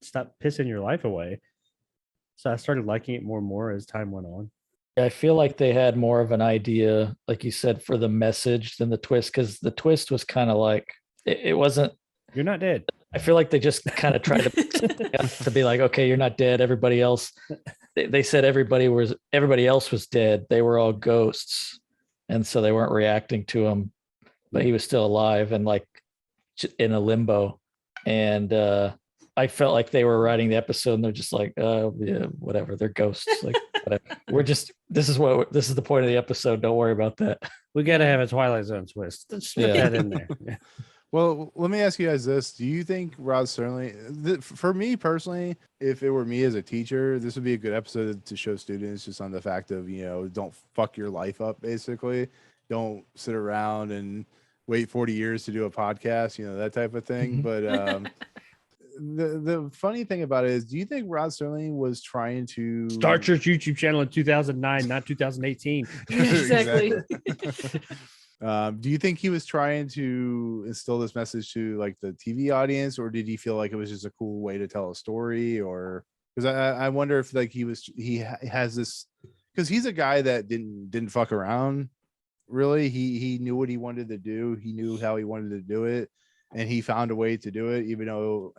stop pissing your life away. So I started liking it more and more as time went on. I feel like they had more of an idea, like you said, for the message than the twist, because the twist was kind of like it wasn't. You're not dead. I feel like they just kind of tried to be like, okay, you're not dead. Everybody else, they said everybody else was dead. They were all ghosts, and so they weren't reacting to him, but he was still alive and like in a limbo. And I felt like they were writing the episode, and they're just like, oh yeah, whatever. They're ghosts. Like, whatever. This is the point of the episode. Don't worry about that. We got to have a Twilight Zone twist. Let's put that in there. Yeah. Well, let me ask you guys this. Do you think Rod Serling, for me personally, if it were me as a teacher, this would be a good episode to show students just on the fact of, don't fuck your life up, basically. Don't sit around and wait 40 years to do a podcast, that type of thing. But the funny thing about it is, do you think Rod Serling was trying to start your YouTube channel in 2009, not 2018? Exactly. Do you think he was trying to instill this message to like the TV audience, or did he feel like it was just a cool way to tell a story? Or because I wonder if like he has this, because he's a guy that didn't fuck around really. He knew what he wanted to do. He knew how he wanted to do it, and he found a way to do it, even though,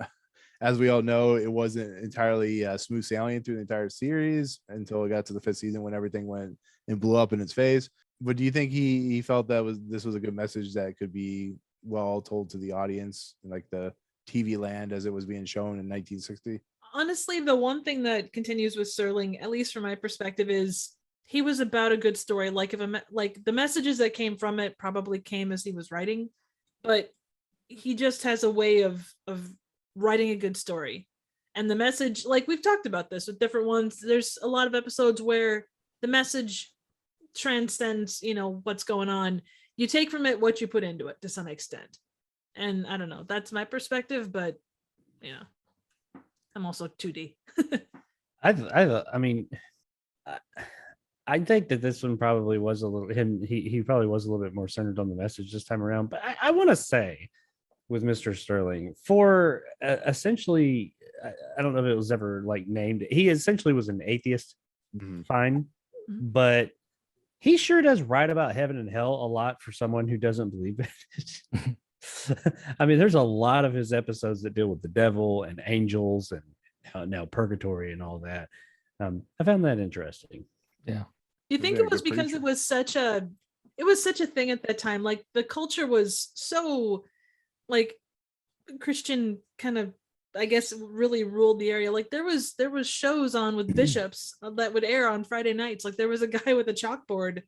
as we all know, it wasn't entirely smooth sailing through the entire series until it got to the 5th season when everything went and blew up in its face. But do you think he felt this was a good message that could be well told to the audience in like the TV land as it was being shown in 1960? Honestly, the one thing that continues with Serling, at least from my perspective, is he was about a good story. Like the messages that came from it probably came as he was writing, but he just has a way of writing a good story. And the message, like we've talked about this with different ones, there's a lot of episodes where the message transcends, what's going on. You take from it what you put into it to some extent. And I don't know, that's my perspective, but I'm also 2D. I mean, I think that this one probably was a little he probably was a little bit more centered on the message this time around. But I want to say with Mr. Serling, for essentially, I don't know if it was ever like named, he essentially was an atheist. Fine, but he sure does write about heaven and hell a lot for someone who doesn't believe it. I mean, there's a lot of his episodes that deal with the devil and angels and now purgatory and all that. I found that interesting. Yeah. Do you think it was because it was such a thing at that time? Like the culture was so like Christian kind of, I guess, really ruled the area. Like there was shows on with bishops that would air on Friday nights. Like there was a guy with a chalkboard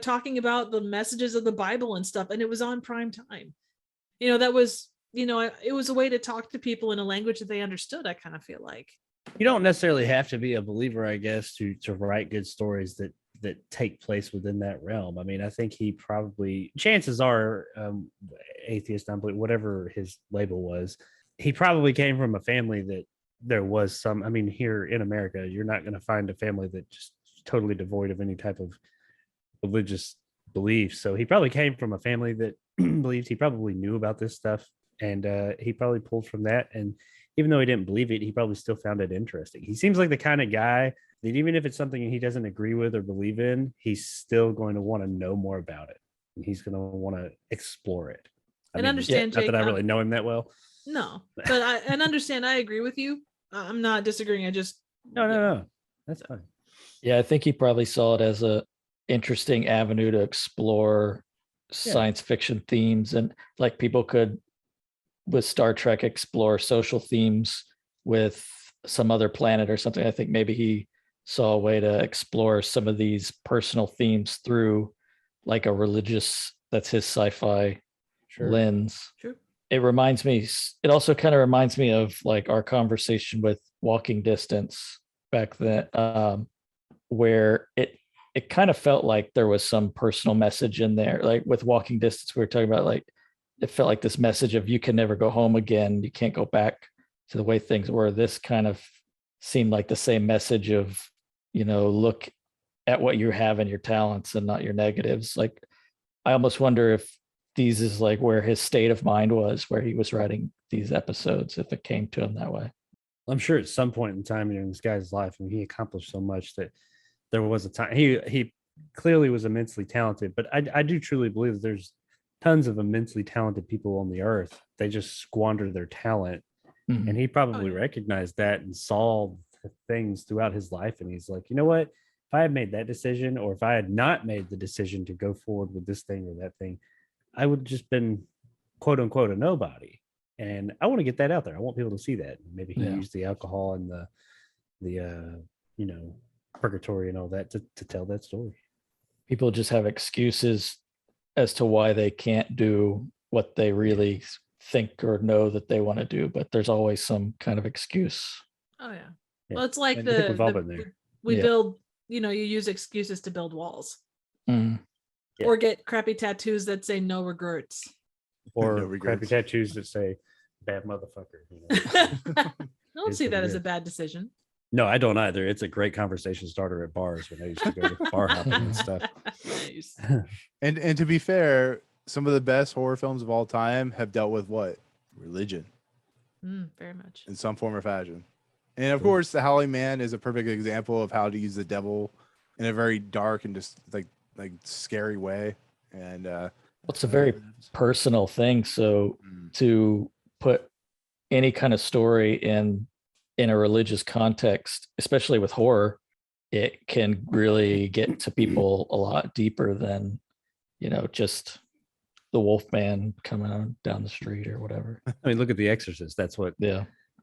talking about the messages of the Bible and stuff, and it was on prime time. That was, it was a way to talk to people in a language that they understood. I kind of feel like You don't necessarily have to be a believer, I guess, to write good stories that take place within that realm. I mean, I think he probably, chances are, atheist, non-believer, whatever his label was, he probably came from a family that there was some. I mean, here in America, you're not going to find a family that just totally devoid of any type of religious beliefs. So he probably came from a family that believed. He probably knew about this stuff, and he probably pulled from that. And even though he didn't believe it, he probably still found it interesting. He seems like the kind of guy that even if it's something he doesn't agree with or believe in, he's still going to want to know more about it. And he's going to want to explore it. Understand, not Jake, that I really know him that well. No, but I understand. I agree with you. I'm not disagreeing. I just no. That's fine. Yeah, I think he probably saw it as a interesting avenue to explore science fiction themes, and like people could with Star Trek explore social themes with some other planet or something. I think maybe he saw a way to explore some of these personal themes through like a religious, that's his sci-fi lens. True. It also kind of reminds me of like our conversation with Walking Distance back then, where it kind of felt like there was some personal message in there. Like with Walking Distance, we were talking about like, it felt like this message of you can never go home again. You can't go back to the way things were. This kind of seemed like the same message of, look at what you have and your talents and not your negatives. Like, I almost wonder if these is like where his state of mind was, where he was writing these episodes, if it came to him that way. I'm sure at some point in time in this guy's life, and he accomplished so much that there was a time he clearly was immensely talented, but I do truly believe that there's tons of immensely talented people on the earth. They just squander their talent. Mm-hmm. And he probably recognized that and saw things throughout his life. And he's like, you know what? If I had made that decision, or if I had not made the decision to go forward with this thing or that thing, I would have just been quote unquote a nobody. And I want to get that out there. I want people to see that. Maybe he used the alcohol and the purgatory and all that to tell that story. People just have excuses as to why they can't do what they really think or know that they want to do, but there's always some kind of excuse. Oh yeah. Well, it's like we build, you use excuses to build walls. Or get crappy tattoos that say no regrets. Or crappy tattoos that say bad motherfucker. I don't see that as a bad decision. No, I don't either. It's a great conversation starter at bars when I used to go to bar hopping and stuff. Nice. And to be fair, some of the best horror films of all time have dealt with what? Religion. Very much. In some form or fashion. And of course, The Howling Man is a perfect example of how to use the devil in a very dark and just like scary way. And it's a very personal thing. So to put any kind of story in a religious context, especially with horror, it can really get to people a lot deeper than, just the Wolfman coming on down the street or whatever. I mean, look at The Exorcist. That's what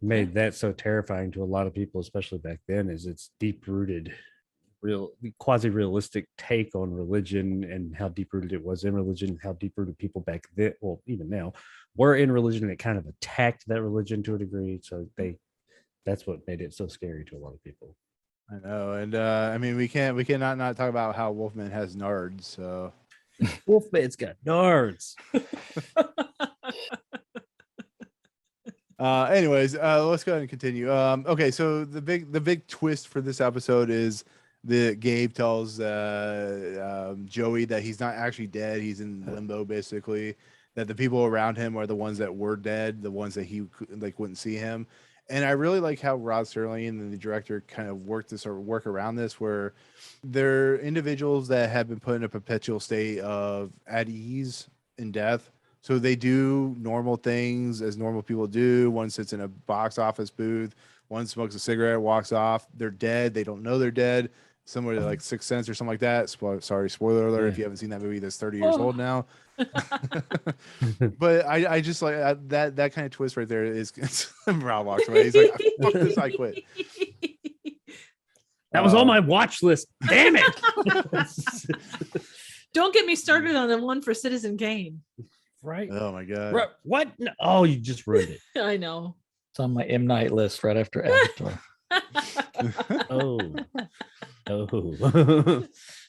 made that so terrifying to a lot of people, especially back then, is its deep-rooted, quasi-realistic take on religion and how deep-rooted it was in religion, how deep-rooted people back then, well, even now, were in religion, and it kind of attacked that religion to a degree. So that's what made it so scary to a lot of people. I know. And I mean, we cannot not talk about how Wolfman has nards. So Wolfman's got nards. Anyways, let's go ahead and continue. Okay, so the big twist for this episode is that Gabe tells Joey that he's not actually dead. He's in limbo, basically. That the people around him are the ones that were dead, the ones that he wouldn't see him. And I really like how Rod Serling and the director kind of work around this, where they're individuals that have been put in a perpetual state of at ease in death. So they do normal things as normal people do. One sits in a box office booth. One smokes a cigarette, walks off. They're dead. They don't know they're dead. Similar to like Sixth Sense or something like that. Spoiler alert if you haven't seen that movie that's 30 years old now. But I just like that kind of twist right there is Rob walks away. He's like, fuck this, I quit. That was on my watch list. Damn it. Don't get me started on the one for Citizen Kane. Right? Oh my god. Right. What? No. Oh, you just ruined it. I know. It's on my M Night list right after Avatar. Oh. Oh.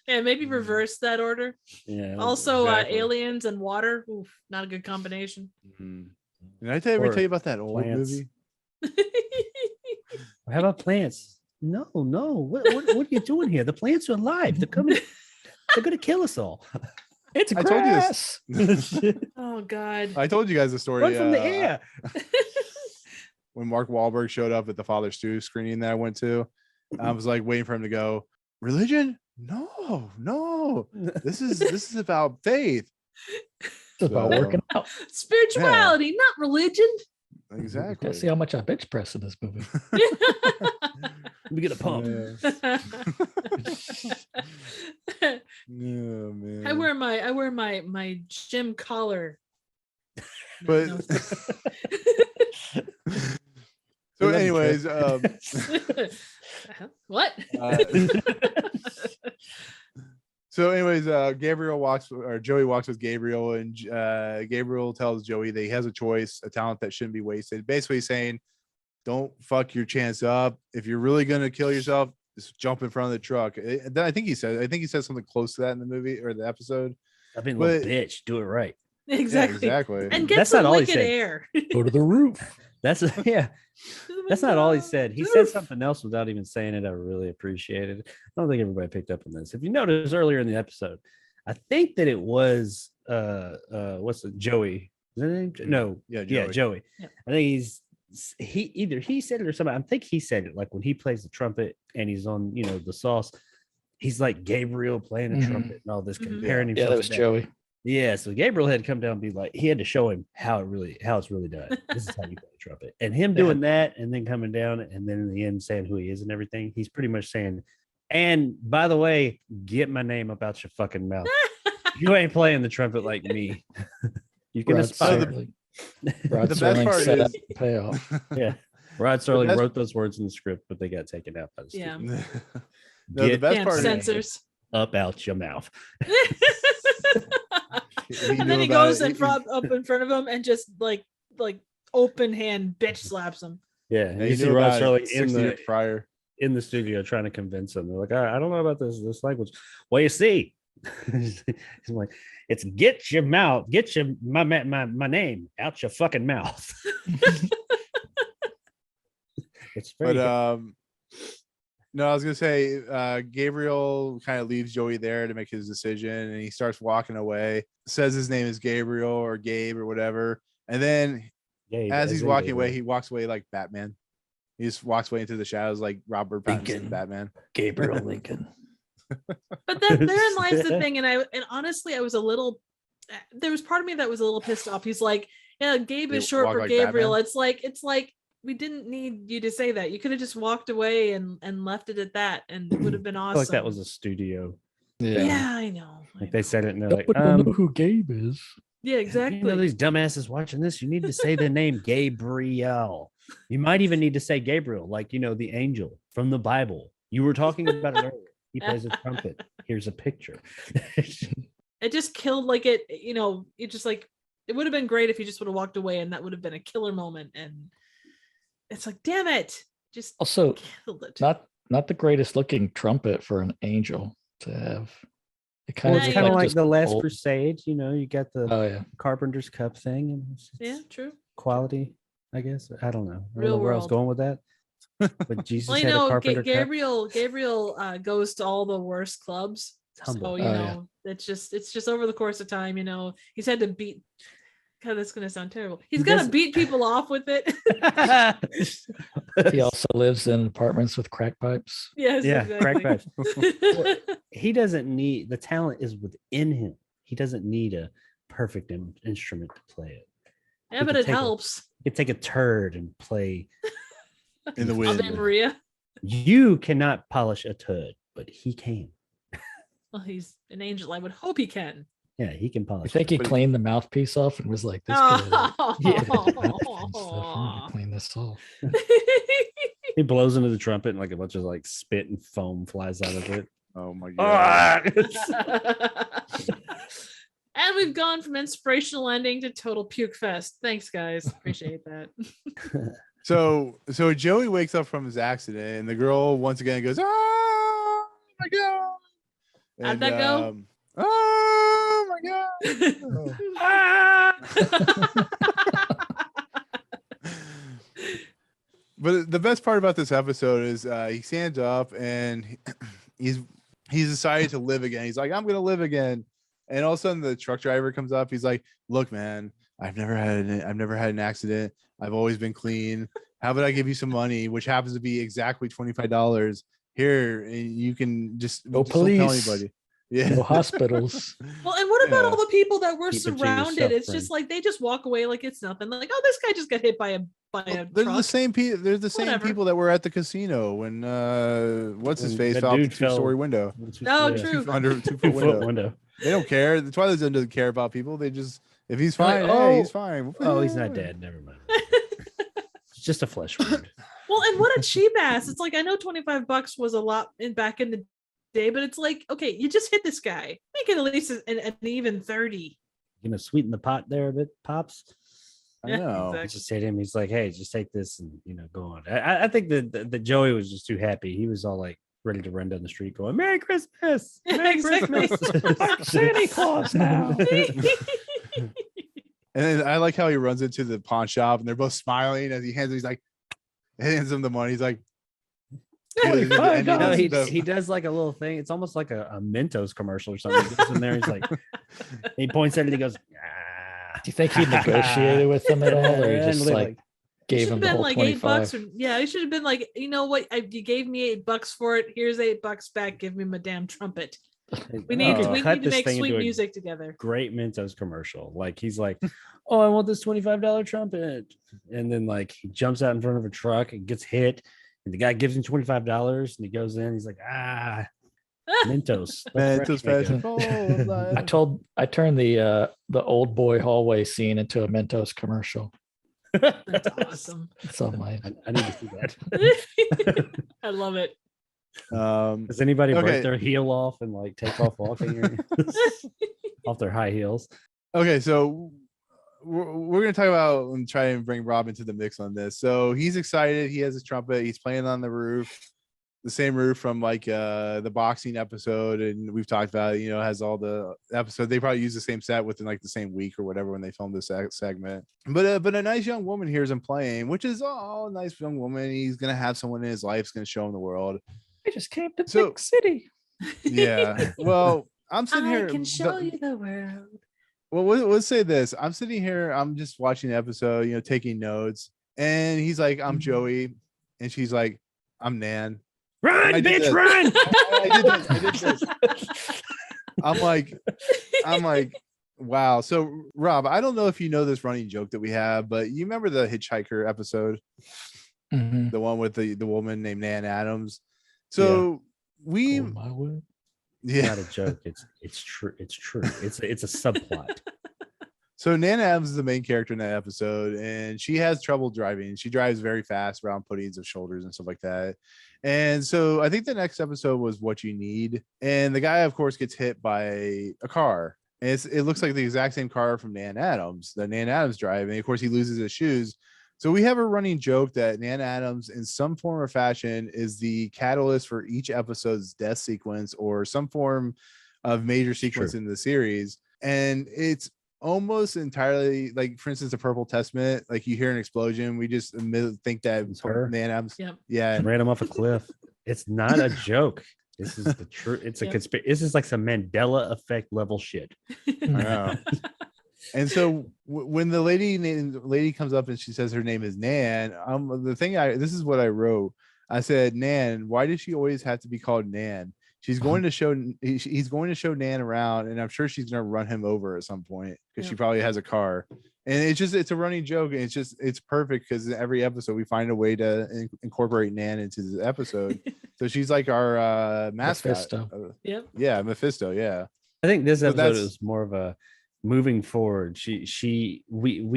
Yeah, maybe reverse that order. Yeah. Also, exactly. aliens and water. Oof, not a good combination. Mhm. Did I ever Or tell you about that old plants. movie? How about plants? No. What are you doing here? The plants are alive. They're coming. They're gonna kill us all. It's I told you this. grass. Oh God. I told you guys the story. Run from the air. When Mark Wahlberg showed up at the Father Stu screening that I went to, I was like waiting for him to go, religion? No. This is about faith. It's about So- working out. Spirituality, not religion. Exactly. See how much I bench press in this movie. Let me get a pump. Yeah. Yeah, man. I wear my gym collar. But- No. So, We love you, anyways, What? Gabriel walks, or Joey walks with Gabriel, and Gabriel tells Joey that he has a choice, a talent that shouldn't be wasted. Basically saying, don't fuck your chance up. If you're really gonna kill yourself, just jump in front of the truck. Then I think he said something close to that in the movie or the episode. I've been a little But- bitch. Do it right. Exactly. Yeah, exactly. And get That's some not all he wicked said. air. Go to the roof. That's That's not all he said. He said something else without even saying it. I really appreciated it. I don't think everybody picked up on this. If you notice earlier in the episode, I think that it was what's it, Joey? Is that his name? No, Yeah, yeah, Joey. Yep. I think he said it or something. I think he said it like when he plays the trumpet and he's on, the sauce. He's like Gabriel playing the Mhm. trumpet and all this, Mhm. comparing Yeah, himself. that was to Joey. Yeah, so Gabriel had to come down and be like, he had to show him how it's really done. This is how you play the trumpet. And him Yeah. doing that and then coming down and then in the end saying who he is and everything, he's pretty much saying, and by the way, get my name up out your fucking mouth. You ain't playing the trumpet like me. You can Rod aspire. Serling. Rod The best Serling part set is- up the payoff. Yeah. Rod Serling best- wrote those words in the script, but they got taken out by the Yeah. studio. No, the Get best Damn part is censors. up out your mouth. And then he goes up in front of him and just like open hand bitch slaps him. Yeah. Yeah, You he see knew Rod about Serling it in 60 the years prior. in the studio trying to convince them. They're like, I don't know about this language. Well, you see, he's like, it's get my name out your fucking mouth. It's very But no, I was gonna say Gabriel kind of leaves Joey there to make his decision, and he starts walking away. Says his name is Gabriel or Gabe or whatever, and then as he's walking away, he walks away like Batman. He just walks away into the shadows like Robert Pattinson, Lincoln. Batman. Gabriel Lincoln. But therein lies the thing, and honestly, I was a little. There was part of me that was a little pissed off. He's like, "Yeah, Gabe You is short walk for like Gabriel." Batman? It's like we didn't need you to say that. You could have just walked away and left it at that, and it would have been I awesome. feel like that was a studio. Yeah, I know. Like they said it and they're Nobody like, will know who Gabe is. Yeah, you exactly. know these dumbasses watching this, you need to say the name Gabriel. You might even need to say Gabriel, like the angel from the Bible. You were talking about it earlier. He plays a trumpet. Here's a picture. It just killed it just like it would have been great if you just would have walked away, and that would have been a killer moment. And it's like, damn it, just Also, killed it. not the greatest looking trumpet for an angel to have. It kind Well, of it's Yeah, kind of like just the Last old- Crusade. You got the Oh yeah. Carpenter's Cup thing, and it's Yeah, true. quality, I guess. I don't know. I don't Real know where I was world. going with that. But Jesus Well, had a Carpenter Cup. Gabriel goes to all the worst clubs. It's humble. So Oh, yeah. it's just over the course of time. He's had to beat. God, that's gonna sound terrible. He's He got to doesn't- beat people off with it. He also lives in apartments with crack pipes. Yes, Yeah, exactly. crack pipes. He doesn't need, the talent is within him. He doesn't need a perfect instrument to play it. Yeah, He but could it take a- helps. You could take a turd and play. In the Ave wind. Maria. You cannot polish a turd, but he can. Well, he's an angel. I would hope he can. Yeah, he can I polish. think he But- cleaned the mouthpiece off and was like, "This guy, Yeah. I'm gonna clean this off." He blows into the trumpet and like a bunch of like spit and foam flies out of it. Oh my god. And we've gone from inspirational ending to total puke fest. Thanks, guys. Appreciate that. So Joey wakes up from his accident, and the girl once again goes, "Oh my god!" How'd that go? Oh my god! But the best part about this episode is he stands up and he's decided to live again. He's like, "I'm gonna live again," and all of a sudden the truck driver comes up. He's like, "Look, man, I've never had an accident. I've always been clean. How about I give you some money, which happens to be exactly $25 here, and you can just No just don't tell police. anybody." Yeah, No hospitals. Well, and what about Yeah. all the people that were Keep it to surrounded? yourself, It's friend. just like they just walk away like it's nothing. Like, oh, this guy just got hit by a They're truck. the same people. They're the same Whatever. people that were at the casino when what's his When face that fell out the dude fell- two-story window. No, Yeah. true. Under 2 foot 2 foot window. window. They don't care. The Twilight Zone doesn't care about people. They just, if he's They're like, fine, hey, "Oh, he's fine. Oh, he's not dead. Never mind. It's just a flesh wound. Well, and what a cheap ass. It's like, I know $25 was a lot back in the day, but it's like, okay, you just hit this guy. Make it at least an even 30. You know, sweeten the pot there a bit, Pops. I Yeah, know. exactly. He just hit him. He's like, "Hey, just take this and go on." I think that Joey was just too happy. He was all like ready to run down the street, going, "Merry Christmas, Merry Exactly. Christmas, I'm Santa Claus now. And then I like how he runs into the pawn shop and they're both smiling as he hands him the money. He's like, $25. No, he the- does like a little thing. It's almost like a Mentos commercial or something. He goes in there, he's like, he points at it, he goes, "Ah." Do you think he negotiated with them at all, or he And just they're like It gave should him have the been whole like 25? $8 or yeah, it should have been like, you know what? You gave me $8 for it. Here's $8 back. Give me my damn trumpet. We need could we cut need to this make thing sweet into a music together. great Mentos commercial. Like he's like, "Oh, I want this $25 trumpet," and then like he jumps out in front of a truck and gets hit, and the guy gives him $25, and he goes in. He's like, "Ah, Mentos, the Man, fresh it's fast. makeup." I turned the old boy hallway scene into a Mentos commercial. That's awesome. It's on my I need to see that. I love it. Does anybody Okay. break their heel off and like take off walking off their high heels? Okay, so we're gonna talk about and try and bring Rob into the mix on this. So he's excited. He has his trumpet. He's playing on the roof, the same roof from like the boxing episode, and we've talked about it. You know, has all the episode. They probably use the same set within like the same week or whatever when they filmed this segment. But a nice young woman hears him playing, which is a nice young woman. He's gonna have someone in his life. He's gonna show him the world. I just came to So- Big City. Yeah. Well, I'm sitting here. I can show you the world. Well, let's say this. I'm sitting here. I'm just watching the episode, taking notes. And he's like, "I'm Joey," and she's like, "I'm Nan." Run, I did bitch, this. run! I did this. I'm like, wow. So, Rob, I don't know if you know this running joke that we have, but you remember the Hitchhiker episode, Mhm. the one with the woman named Nan Adams. So we, Oh, my word. yeah. Not a joke. It's true. It's true. It's a subplot. So Nan Adams is the main character in that episode, and she has trouble driving. She drives very fast around puddings of shoulders and stuff like that. And so I think the next episode was What You Need. And the guy, of course, gets hit by a car. And it looks like the exact same car from Nan Adams that Nan Adams drive. And of course, he loses his shoes. So we have a running joke that Nan Adams, in some form or fashion, is the catalyst for each episode's death sequence or some form of major sequence in the series. And it's almost entirely like, for instance, the Purple Testament. Like you hear an explosion, we just immediately think that It's her. Nan Adams. Yep. Yeah. Ran him off a cliff. It's not a joke. This is the truth. It's a Yep. conspiracy. This is like some Mandela effect level shit. I know. And so when the lady comes up and she says her name is Nan, this is what I wrote. I said, "Nan, why does she always have to be called Nan? He's going to show Nan around, and I'm sure she's going to run him over at some point because she Yeah. probably has a car." And it's a running joke, and it's perfect because in every episode we find a way to incorporate Nan into the episode. So she's like our mascot. Mephisto. Yep. Yeah, Mephisto. Yeah. I think this So episode that's- is more of a moving forward. We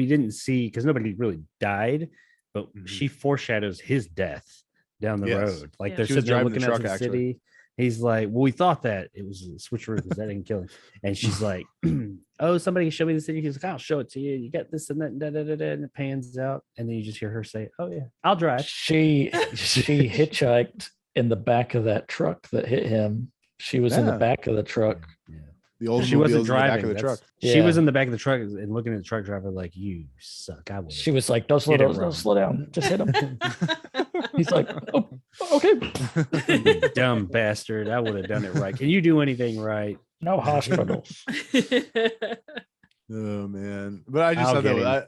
didn't see, because nobody really died, but Mhm. she foreshadows his death down the Yes. road. Like Yeah. they're She was sitting there driving the looking at truck, the actually. city. He's like, well, we thought that it was a switcheroo because that didn't kill him. And she's like, oh, somebody can show me the city. He's like, I'll show it to you. You got this and that, and it pans out. And then you just hear her say, oh, yeah, I'll drive. She hitchhiked in the back of that truck that hit him. She was in the back of the truck. Yeah. The old She wasn't in the back driving. of the truck. She was in the back of the truck and looking at the truck driver like, you suck. I would. She was like, don't slow down. Don't slow down. Just hit him. He's like, oh, okay. Dumb bastard. I would have done it right. Can you do anything right? No hospitals. Oh man, but I just thought that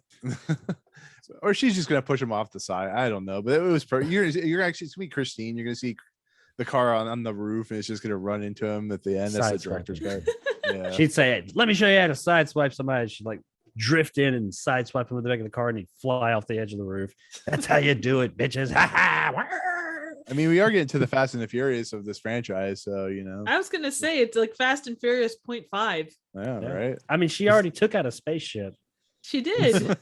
or she's just gonna push him off the side. I don't know, but it was you're actually sweet Christine. You're gonna see the car on the roof, and it's just gonna run into him at the end. That's the director's cut. Yeah. She'd say, "Let me show you how to sideswipe somebody." She'd like drift in and sideswipe him with the back of the car, and he'd fly off the edge of the roof. That's how you do it, bitches. Ha ha. I mean, we are getting to the Fast and the Furious of this franchise, so I was gonna say it's like Fast and Furious 0.5. Yeah, right. I mean, she already took out a spaceship. She did.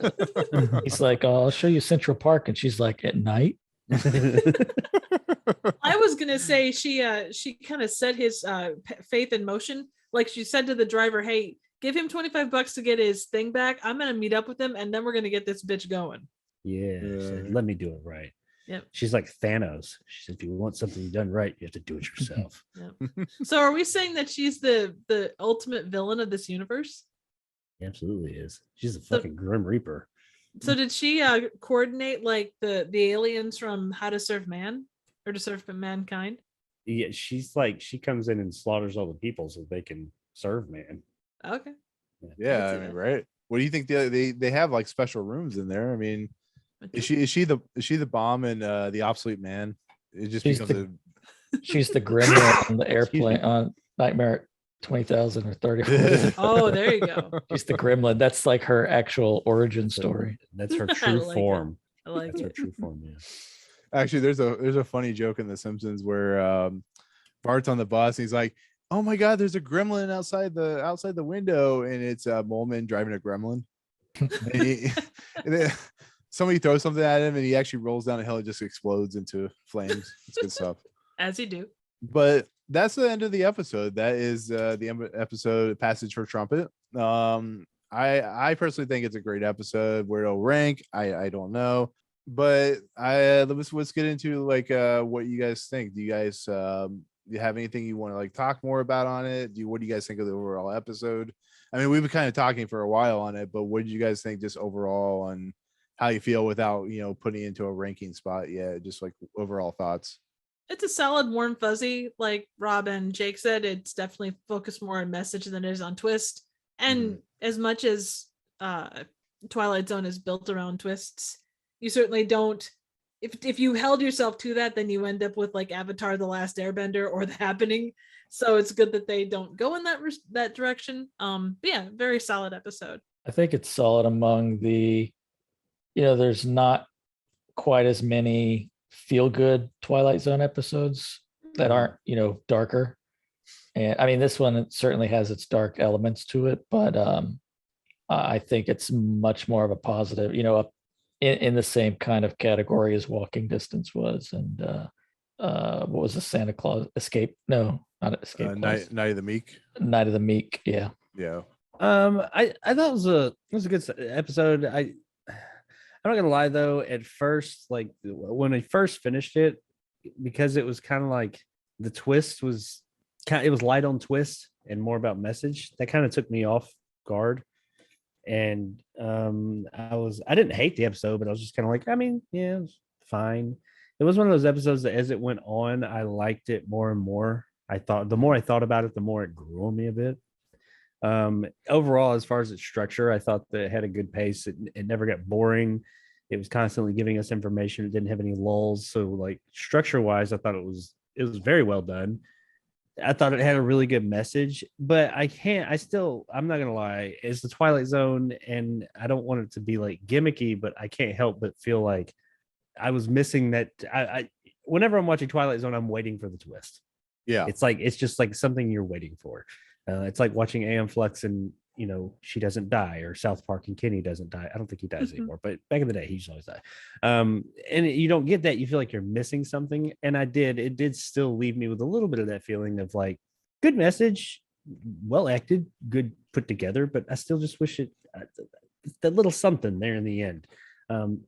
He's like, oh, I'll show you Central Park, and she's like, at night. I was gonna say she kind of set his faith in motion. Like she said to the driver, "Hey, give him $25 to get his thing back. I'm gonna meet up with him, and then we're gonna get this bitch going." Yeah. Said, let me do it right. Yep. She's like Thanos. She said, if you want something done right, you have to do it yourself. Yep. So are we saying that she's the ultimate villain of this universe? She absolutely is. She's a fucking Grim Reaper. So did she coordinate like the aliens from How to Serve Man or to Serve Mankind? Yeah, she's like, she comes in and slaughters all the people so they can serve man. Okay. Yeah, I mean, right. What do you think they have like special rooms in there? I mean, is she the bomb and the obsolete man? It just becomes she's the gremlin on the airplane on Nightmare at 20,000 or 30. Oh, there you go. She's the gremlin. That's like her actual origin story. That's her true form. I like That's her it. true form. Yeah. Actually, there's a funny joke in The Simpsons where Bart's on the bus. And he's like, "Oh my God, there's a gremlin outside the window," and it's Molman driving a gremlin. And then somebody throws something at him, and he actually rolls down a hill and just explodes into flames. It's good stuff. As you do. But that's the end of the episode. That is the episode Passage for Trumpet. I personally think it's a great episode. Where it'll rank, I don't know. But let's get into like what you guys think. Do you guys you have anything you want to like talk more about on it? What do you guys think of the overall episode? I mean, we've been kind of talking for a while on it, but what did you guys think just overall on how you feel without putting it into a ranking spot yet? Just like overall thoughts. It's a solid warm fuzzy, like Rob and Jake said. It's definitely focused more on message than it is on twist. And as much as Twilight Zone is built around twists, you certainly don't. If you held yourself to that, then you end up with like Avatar: The Last Airbender or The Happening. So it's good that they don't go in that direction. But yeah, very solid episode. I think it's solid among the, there's not quite as many feel-good Twilight Zone episodes that aren't, darker. And I mean, this one certainly has its dark elements to it, but I think it's much more of a positive, in the same kind of category as Walking Distance was. And what was the Santa Claus Escape? No, not Escape. Night of the Meek. Night of the Meek. Yeah. Yeah. I thought it was a good episode. I'm not gonna lie though, at first, like when I first finished it, because it was kind of like the twist was it was light on twist and more about message, that kind of took me off guard. And I didn't hate the episode, but I was just kind of like, I mean, yeah, it was fine. It was one of those episodes that as it went on, I liked it more and more. The more I thought about it, the more it grew on me a bit. Overall, as far as its structure, I thought that it had a good pace. It never got boring. It was constantly giving us information. It didn't have any lulls. So like structure wise, I thought it was very well done. I thought it had a really good message, but I'm not gonna lie, it's the Twilight Zone, and I don't want it to be like gimmicky, but I can't help but feel like I was missing that. I whenever I'm watching Twilight Zone, I'm waiting for the twist. Yeah, it's just like something you're waiting for. It's like watching AM Flux and she doesn't die, or South Park and Kenny doesn't die. I don't think he dies anymore, but back in the day, he used to always die. And you don't get that. You feel like you're missing something. And it did still leave me with a little bit of that feeling of like, good message, well acted, good put together, but I still just wish that little something there in the end.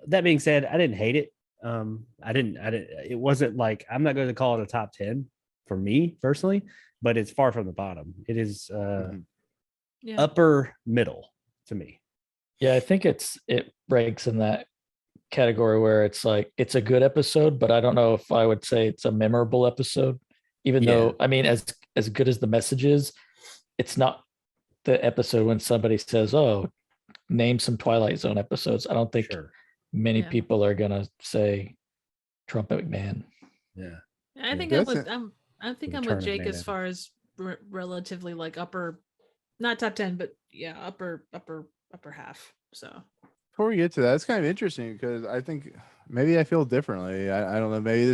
That being said, I didn't hate it. It wasn't like, I'm not going to call it a top 10 for me personally, but it's far from the bottom. It is upper middle to me. Yeah, I think it ranks in that category where it's like, it's a good episode, but I don't know if I would say it's a memorable episode, even though, I mean, as good as the message is, it's not the episode when somebody says, oh, name some Twilight Zone episodes. I don't think many people are going to say Trumpet Man. Yeah. I think I'm with Jake as far as relatively like upper, not top 10, but upper half. So before we get to that, it's kind of interesting because I think maybe I feel differently. I don't know. Maybe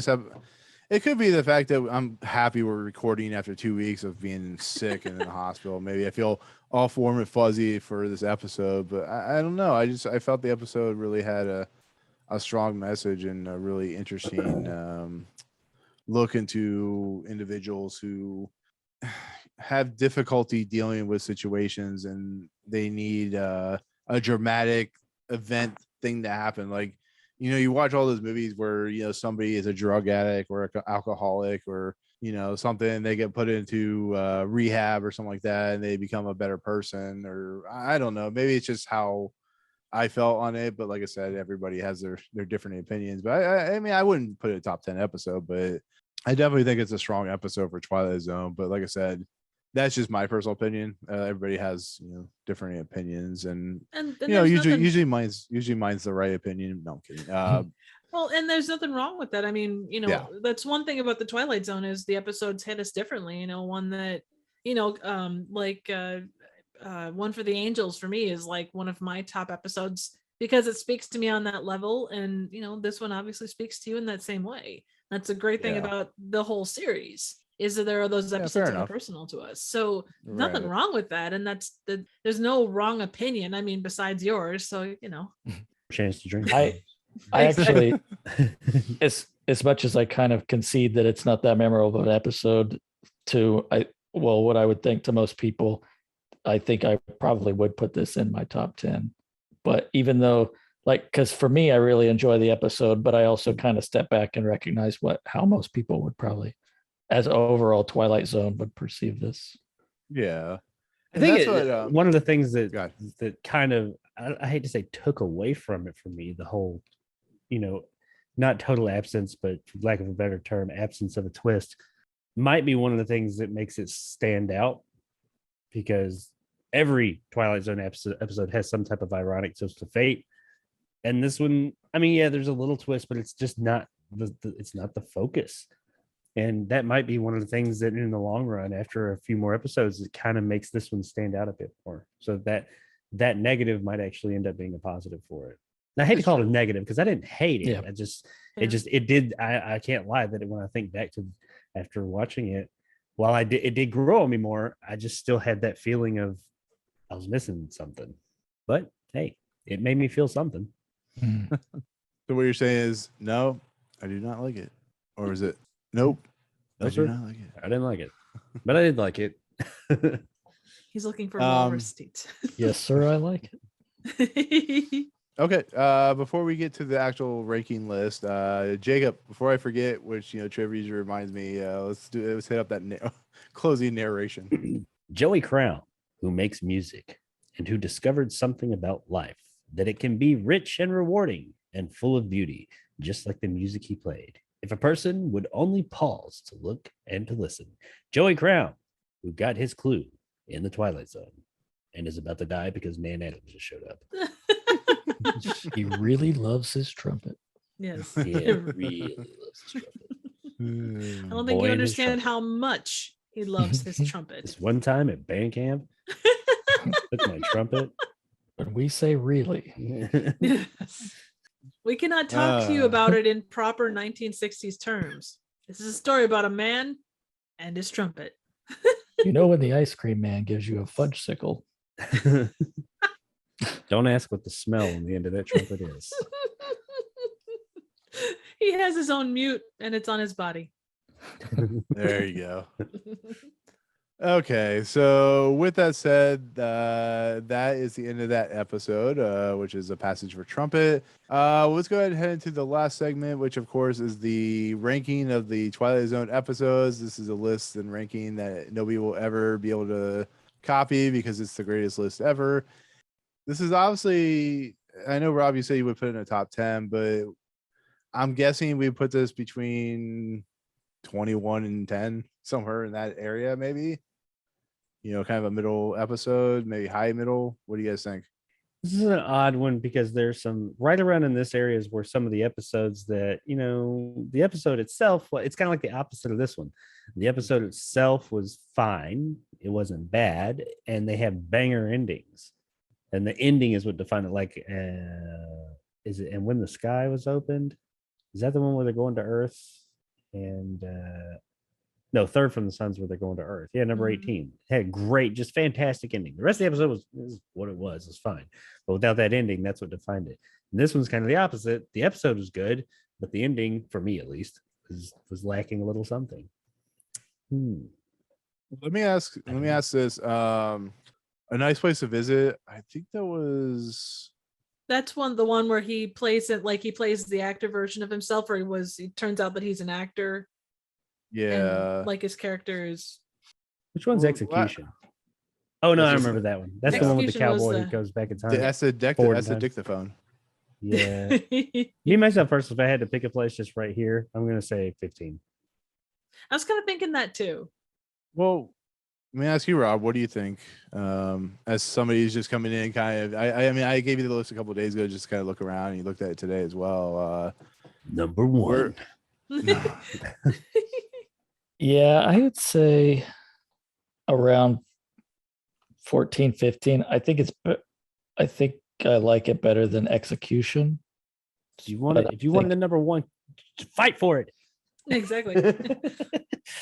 it could be the fact that I'm happy we're recording after 2 weeks of being sick and in the hospital. Maybe I feel all warm and fuzzy for this episode, but I don't know. I felt the episode really had a strong message and a really interesting look into individuals who have difficulty dealing with situations and they need a dramatic event thing to happen. Like, you watch all those movies where, somebody is a drug addict or an alcoholic or, something, they get put into rehab or something like that and they become a better person, or I don't know. Maybe it's just how I felt on it. But like I said, everybody has their different opinions. But I mean, I wouldn't put it a top 10 episode, but I definitely think it's a strong episode for Twilight Zone. But like I said, that's just my personal opinion. Everybody has, different opinions, and usually mine's the right opinion. No, I'm kidding. Well, and there's nothing wrong with that. I mean, that's one thing about the Twilight Zone is the episodes hit us differently. One that, One for the Angels for me is like one of my top episodes because it speaks to me on that level, and this one obviously speaks to you in that same way. That's a great thing about the whole series. Is that there are those episodes that are personal to us. So nothing wrong with that. And there's no wrong opinion. I mean, besides yours. So, Chance to drink. I actually, as much as I kind of concede that it's not that memorable of an episode what I would think to most people, I think I probably would put this in my top 10. But even though, because for me, I really enjoy the episode, but I also kind of step back and recognize how most people would probably, as overall Twilight Zone, would perceive this. Yeah. I think one of the things that kind of, I hate to say, took away from it for me, the whole, not total absence, but for lack of a better term, absence of a twist, might be one of the things that makes it stand out, because every Twilight Zone episode has some type of ironic twist of fate. And this one, I mean, there's a little twist, but it's just not it's not the focus. And that might be one of the things that in the long run, after a few more episodes, it kind of makes this one stand out a bit more. So that negative might actually end up being a positive for it. And I hate to call it a negative because I didn't hate it. I can't lie that when I think back to after watching it, while it did grow on me more, I just still had that feeling of I was missing something. But hey, it made me feel something. So what you're saying is, no, I do not like it. Or is it, nope, I do not like it. I didn't like it, but I did like it. He's looking for more receipts. Yes, sir, I like it. Okay, before we get to the actual ranking list, Jacob, before I forget, which trivia reminds me, let's hit up that closing narration. Joey Crown, who makes music and who discovered something about life, that it can be rich and rewarding and full of beauty, just like the music he played, if a person would only pause to look and to listen. Joey Crown, who got his clue in the Twilight Zone and is about to die because Nan Adams just showed up. He really loves his trumpet. Yes. He really loves his trumpet. I don't think you understand how much he loves his trumpet. This one time at band camp, with my trumpet. When we say really. Yes. We cannot talk to you about it in proper 1960s terms. This is a story about a man and his trumpet. When the ice cream man gives you a fudge sickle. Don't ask what the smell on the end of that trumpet is. He has his own mute, and it's on his body. There you go. Okay, so with that said, that is the end of that episode, which is a passage for trumpet. Let's go ahead and head into the last segment, which of course is the ranking of the Twilight Zone episodes. This is a list and ranking that nobody will ever be able to copy because it's the greatest list ever. This is obviously, I know Rob, you said you would put it in a top 10, but I'm guessing we put this between 21 and 10, somewhere in that area, maybe. You know, kind of a middle episode, maybe high middle. What do you guys think? This is an odd one because there's some right around in this area is where some of the episodes that, you know, the episode itself, it's kind of like the opposite of this one. The episode itself was fine. It wasn't bad. And they have banger endings. And the ending is what defined it. Like, is it, and when the sky was opened? Is that the one where they're going to Earth? And, no, third from the sun's where they're going to Earth. Yeah, number 18. Had a great, just fantastic ending. The rest of the episode was what it was. It's fine. But without that ending, that's what defined it. And this one's kind of the opposite. The episode was good, but the ending, for me at least, was lacking a little something. Let me ask this. A nice place to visit. I think that was That's the one where he plays it like he plays the actor version of himself, or it turns out that he's an actor. yeah. And, like his character is. Which one's Well, Execution? Oh, no, I That's just- remember that one. That's the one with the Execution was cowboy who the- goes back in time. That's a Forward in that's a time. dictaphone. Yeah. Me, myself, personally, if I had to pick a place just right here, I'm going to say 15. I was kind of thinking that too. Well, let me ask you, Rob. What do you think? As somebody who's just coming in, kind of. I mean, I gave you the list a couple of days ago, just to kind of look around, and you looked at it today as well. Number one. Yeah, I would say around 14, 15. I think I like it better than Execution. If you want it, But if you wanted the number one, fight for it. Exactly.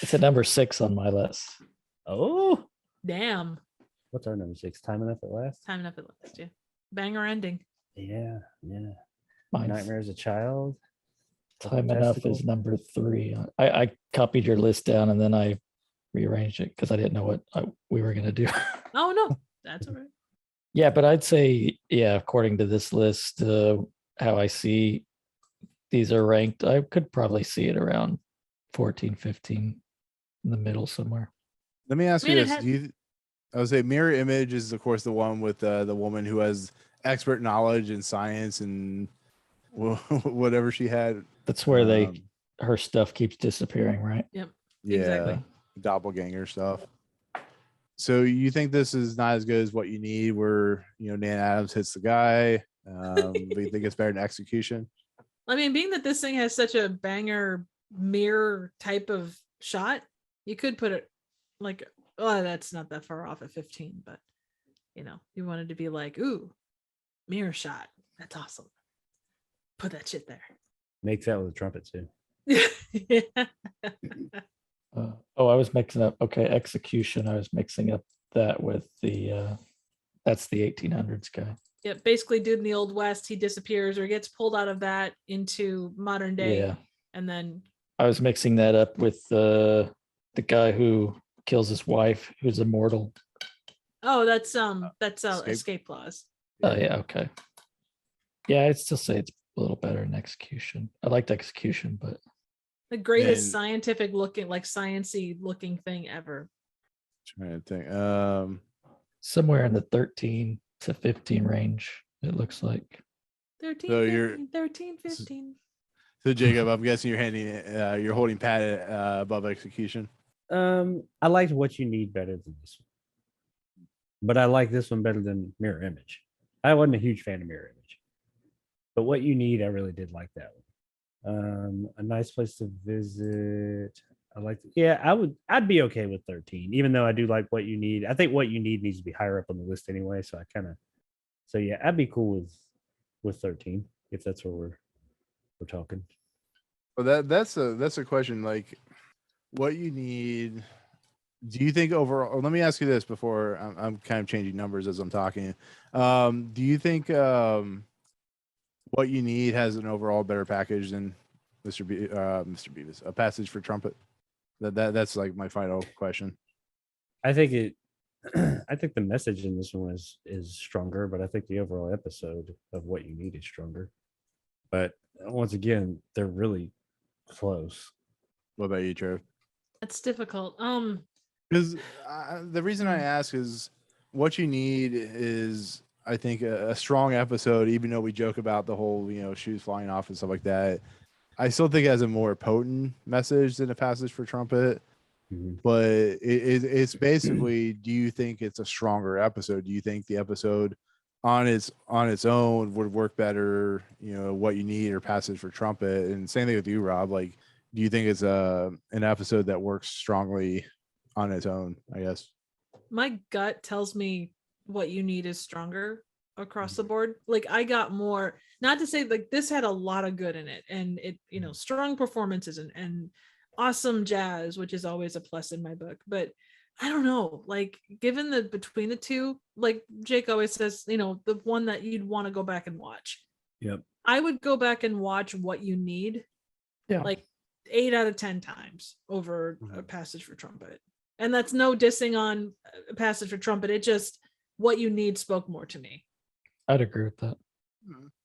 It's a number 6 on my list. Oh, Damn. what's our number 6? Time Enough at Last. Time enough at last. Yeah. Banger ending. Yeah. Mine's Nightmare as a Child. Time Enough is number 3. I copied your list down and then I rearranged it because I didn't know what we were going to do. Oh no, that's all right. Yeah, but I'd say, yeah, according to this list, how I see these are ranked, I could probably see it around 14, 15 in the middle somewhere. Let me ask I mean, you it this: I would say Mirror Image is, of course, the one with the woman who has expert knowledge in science and whatever she had. That's where her stuff keeps disappearing, right? Yep. Yeah, Exactly. doppelganger stuff. So you think this is not as good as What You Need, where Nan Adams hits the guy? But you think it's better than Execution? I mean, being that this thing has such a banger mirror type of shot, you could put it like, oh, that's not that far off at 15, but you wanted to be like, ooh, mirror shot. That's awesome. Put that shit there. Makes out with a trumpet too. Yeah. I was mixing up. Okay, Execution. I was mixing up that with that's the 1800s guy. Yeah, basically, dude in the Old West, he disappears or gets pulled out of that into modern day. Yeah. And then I was mixing that up with the guy who kills his wife, who's immortal. that's Escape. escape clause. Oh yeah, okay. Yeah, I'd still say it's a little better than Execution. I liked Execution, but The greatest And- scientific looking, like sciencey looking thing ever. Trying to think. somewhere in the 13 to 15 range, it looks like. 13, So 15, 13, 15. So Jacob, I'm guessing you're holding Pat above Execution. I liked What You Need better than this one, but I like this one better than Mirror Image. I wasn't a huge fan of Mirror Image, but What You Need, I really did like that one. A nice place to visit. I like. I'd be okay with 13, even though I do like What You Need. I think What You Need needs to be higher up on the list anyway. So yeah, I'd be cool with 13 if that's where we're talking. Well, that's a question. Like, What You Need. Do you think overall? Let me ask you this before I'm kind of changing numbers as I'm talking. Do you think What You Need has an overall better package than Mr. Bevis, A Passage for Trumpet? That's like my final question. I think it. I think the message in this one is stronger, but I think the overall episode of What You Need is stronger. But once again, they're really close. What about you, Trev? That's difficult. Because the reason I ask is What You Need is, I think, a strong episode, even though we joke about the whole, shoes flying off and stuff like that. I still think it has a more potent message than A Passage for Trumpet. But it's basically, do you think it's a stronger episode? Do you think the episode on its own would work better, What You Need or Passage for Trumpet? And same thing with you, Rob. Like, do you think it's an episode that works strongly on its own, I guess? My gut tells me What You Need is stronger across the board. Like, I got more, not to say like this had a lot of good in it, and it, strong performances and awesome jazz, which is always a plus in my book. But I don't know, like, given the between the two, like Jake always says, the one that you'd want to go back and watch. Yep. I would go back and watch What You Need. Yeah. Like 8 out of 10 times over A Passage for Trumpet. And that's no dissing on A Passage for Trumpet. It just, What You Need spoke more to me. I'd agree with that.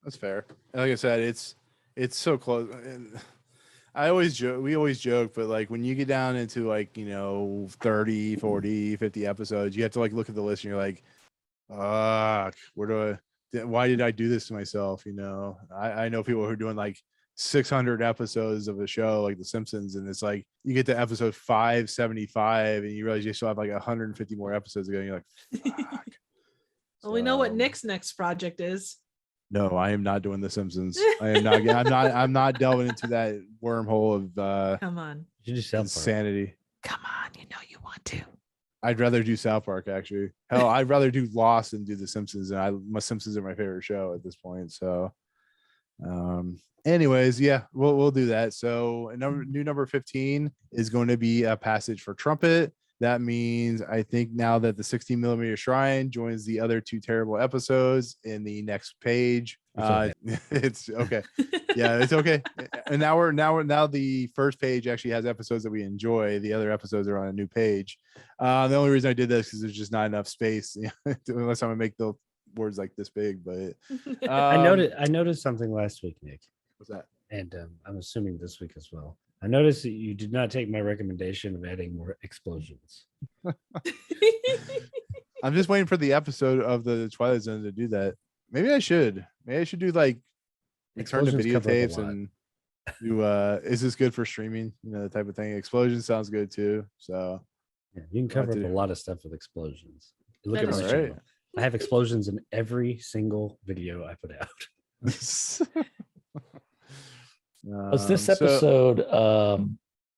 That's fair. Like I said, it's so close. And we always joke, but like when you get down into like, 30, 40, 50 episodes, you have to like look at the list and you're like, why did I do this to myself? I know people who are doing like 600 episodes of a show like The Simpsons, and it's like you get to episode 575 and you realize you still have like 150 more episodes to go, and you're like, fuck. Well, we know what Nick's next project is. No, I am not doing The Simpsons. I am not. I'm not delving into that wormhole of Come on. You just sound insanity. Come on, you want to. I'd rather do South Park, actually. Hell, I'd rather do Lost than do The Simpsons, and my Simpsons are my favorite show at this point. So, anyways, yeah, we'll do that. So, new number 15 is going to be A Passage for Trumpet. That means I think now that the 16mm Shrine joins the other two terrible episodes in the next page. It's okay. Yeah, it's okay. And now the first page actually has episodes that we enjoy. The other episodes are on a new page. The only reason I did this is there's just not enough space, unless I'm gonna make the words like this big. But I noticed something last week, Nick. What's that? And I'm assuming this week as well. I noticed that you did not take my recommendation of adding more explosions. I'm just waiting for the episode of the Twilight Zone to do that. Maybe I should do like return to videotapes and do is this good for streaming? The type of thing. Explosions sounds good too. So yeah, you can cover up a lot of stuff with explosions. Look That at my is channel. I have explosions in every single video I put out. Was this episode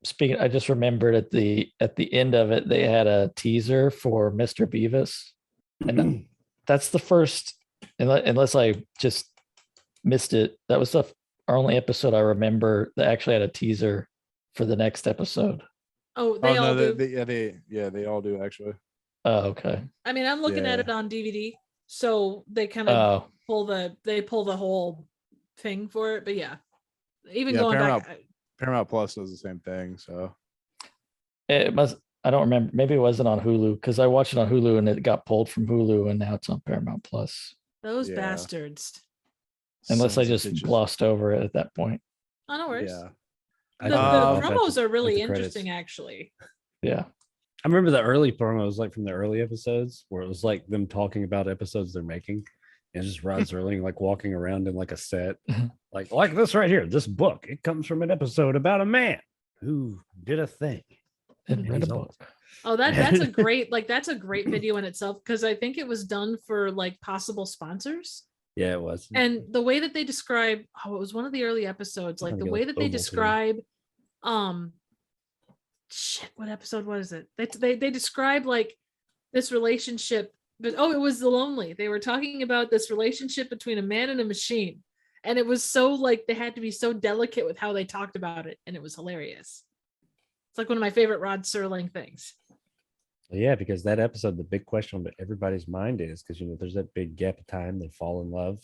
speaking, I just remembered at the end of it they had a teaser for Mr. Bevis, and that's the first, unless I just missed it, that was our only episode I remember that actually had a teaser for the next episode. Oh, they all do. They all do actually. Oh, okay. I mean, I'm looking at it on DVD, so they kind of pull the whole thing for it. But yeah, even going back, Paramount Plus does the same thing. So it must. I don't remember. Maybe it wasn't on Hulu because I watched it on Hulu and it got pulled from Hulu and now it's on Paramount Plus. Those bastards. Unless I just glossed over it at that point. Oh, no worries. Yeah. The promos are really interesting, actually. Yeah. I remember the early promos, like from the early episodes, where it was like them talking about episodes they're making, and just Rod Serling like walking around in like a set, like this right here. This book, it comes from an episode about a man who did a thing and read a book. Oh, that's a great that's a great video in itself, because I think it was done for like possible sponsors. Yeah, it was. And the way that they describe, it was one of the early episodes, like the way that they describe, what episode was it? They describe like this relationship, but it was The Lonely. They were talking about this relationship between a man and a machine, and it was so like they had to be so delicate with how they talked about it, and it was hilarious. It's like one of my favorite Rod Serling things. Yeah, because that episode, the big question on everybody's mind is because there's that big gap of time. They fall in love.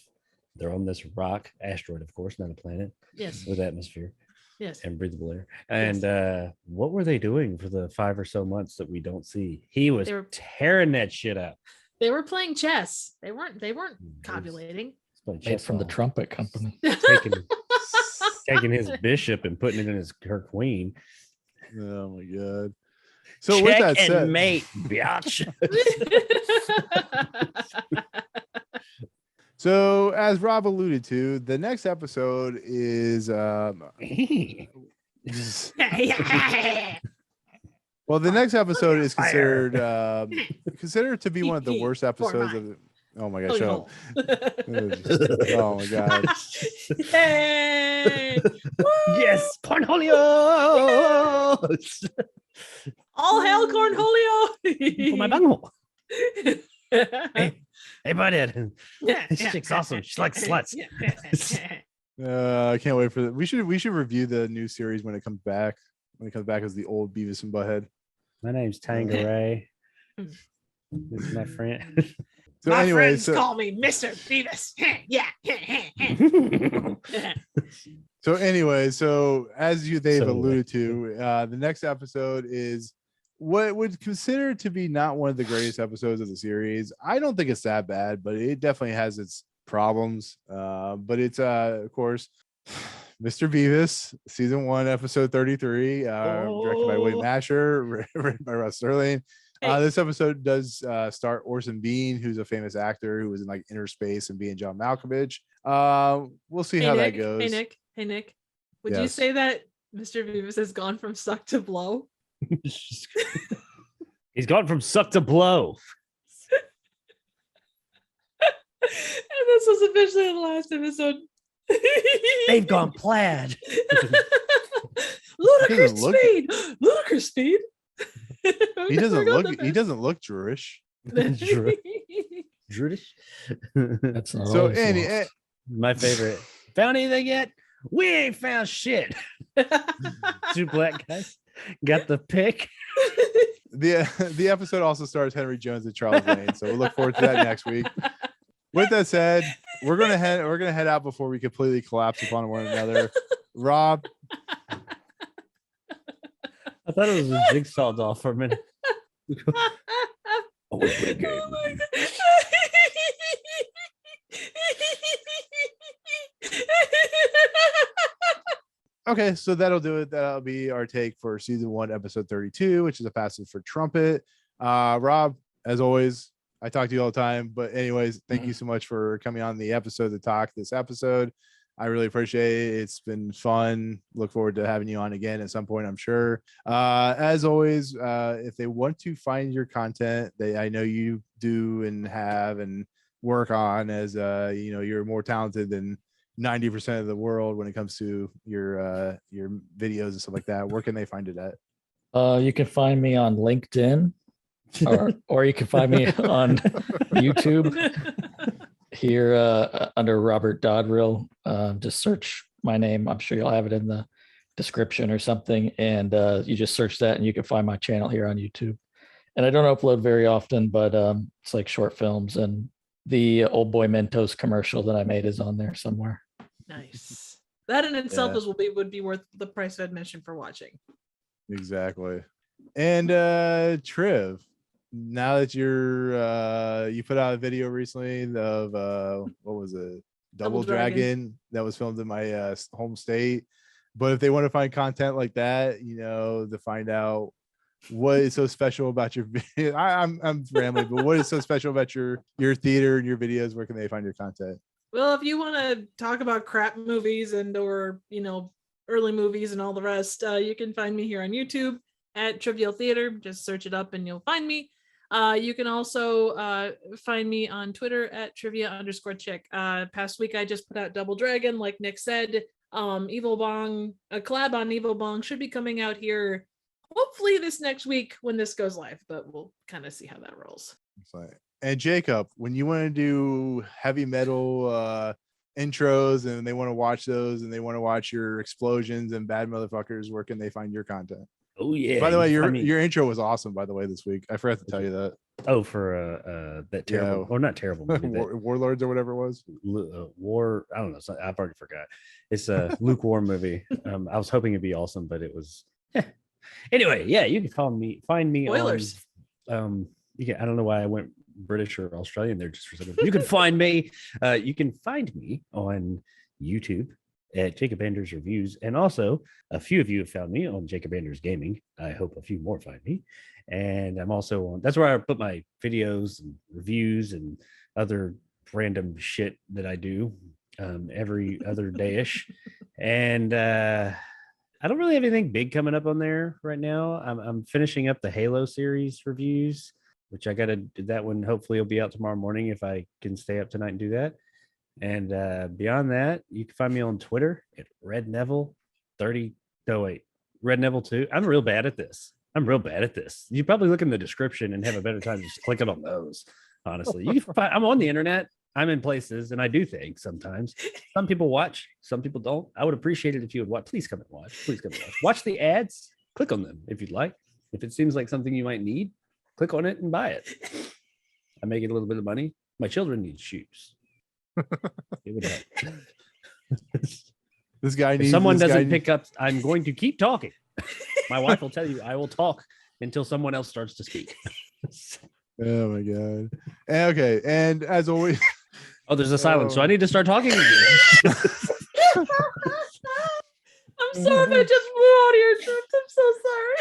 They're on this rock, asteroid, of course, not a planet. Yes. With atmosphere. Yes. And breathable air. And what were they doing for the 5 or so months that we don't see? He was tearing that shit up. They were playing chess. They weren't copulating. Made from the Trumpet company. Taking his bishop and putting it in her queen. Oh my god. So with that said, mate, biatch. So as Rob alluded to, the next episode is well, the next episode is considered to be one of the worst episodes of the. Oh my gosh! Oh my god! Hey! Yes, Cornholio! All hail Cornholio! For my bunghole. Hey, buddy! This chick's awesome. She's like sluts. I can't wait for that. We should review the new series when it comes back. When it comes back as the old Beavis and Butthead. My name's Tangeray. This is my friend. So my anyway, friends call me Mr. Beavis. Yeah. So anyway, they've alluded to, the next episode is what would consider to be not one of the greatest episodes of the series. I don't think it's that bad, but it definitely has its problems. But it's of course Mr. Bevis, season 1, episode 33, directed by William Asher, written by Rod Serling. This episode does start Orson Bean, who's a famous actor who was in like Inner Space and being John Malkovich. We'll see how that goes. Hey Nick, would you say that Mr. Beavis has gone from suck to blow? He's gone from suck to blow. And this was officially the last episode. They've gone plaid. Ludicrous speed. Ludicrous speed. He doesn't look Jewish. Jewish. That's not so my favorite. Found anything yet? We ain't found shit. 2 black guys got the pick. The episode also stars Henry Jones and Charles Lane, so we'll look forward to that next week. With that said, we're gonna head out before we completely collapse upon one another. Rob, I thought it was a jigsaw doll for a minute. Oh my God. okay, so that'll do it. That'll be our take for season 1, episode 32, which is a passage for Trumpet. Rob, as always, I talk to you all the time, but anyways, thank you so much for coming on the episode to talk this episode. I really appreciate it. It's been fun. Look forward to having you on again at some point, I'm sure. As always, if they want to find your content, I know you do and have and work on, as you're more talented than 90% of the world when it comes to your videos and stuff like that. Where can they find it at? You can find me on LinkedIn, or you can find me on YouTube here under Robert Dodrill. Just search my name. I'm sure you'll have it in the description or something, and you just search that and you can find my channel here on YouTube. And I don't upload very often, but it's like short films, and the Old Boy Mentos commercial that I made is on there somewhere. Nice. That in itself would be worth the price of admission for watching. Exactly. And Triv, now that you put out a video recently of what was it, Double Dragon that was filmed in my home state. But if they want to find content like that, to find out what is so special about your video, I'm rambling, but what is so special about your theater and your videos? Where can they find your content? Well, if you want to talk about crap movies or early movies and all the rest, you can find me here on YouTube at Trivial Theater. Just search it up and you'll find me. You can also find me on Twitter at trivia_chick. Past week I just put out Double Dragon, like Nick said. Evil Bong, a collab on Evil Bong should be coming out here hopefully this next week when this goes live, but we'll kind of see how that rolls. And Jacob, when you want to do heavy metal intros and they want to watch those and they want to watch your explosions and bad motherfuckers, where can they find your content? Oh yeah. By the way, you can your find me- your intro was awesome. By the way, this week I forgot to tell you that. Oh, for that terrible or not terrible movie, that Warlords or whatever it was. war. I don't know. I've already forgot. It's a lukewarm movie. I was hoping it'd be awesome, but it was. Anyway, yeah, you can find me Spoilers. on. You can. I don't know why I went British or Australian there just for a second. You can find me. You can find me on YouTube at Jacob Anders Reviews, and also a few of you have found me on Jacob Anders Gaming. I hope a few more find me. And I'm also on, that's where I put my videos and reviews and other random shit that I do every other day-ish. And I don't really have anything big coming up on there right now. I'm finishing up the Halo series reviews, which I got to do that one. Hopefully it'll be out tomorrow morning if I can stay up tonight and do that. And beyond that, you can find me on Twitter at Red Neville 30. No, wait, Red Neville 2. I'm real bad at this. You probably look in the description and have a better time just clicking on those. Honestly, you can find, I'm on the internet. I'm in places and I do things sometimes. Some people watch, some people don't. I would appreciate it if you would watch. Please come and watch. Please come and watch. Watch the ads. Click on them if you'd like. If it seems like something you might need, click on it and buy it. I make it a little bit of money. My children need shoes. It would help. This guy needs. If someone this guy doesn't pick up, I'm going to keep talking. My wife will tell you I will talk until someone else starts to speak. Oh my god. Okay, and as always. Oh, there's a silence, so I need to start talking again. I'm sorry if I just blew out your truth. I'm so sorry.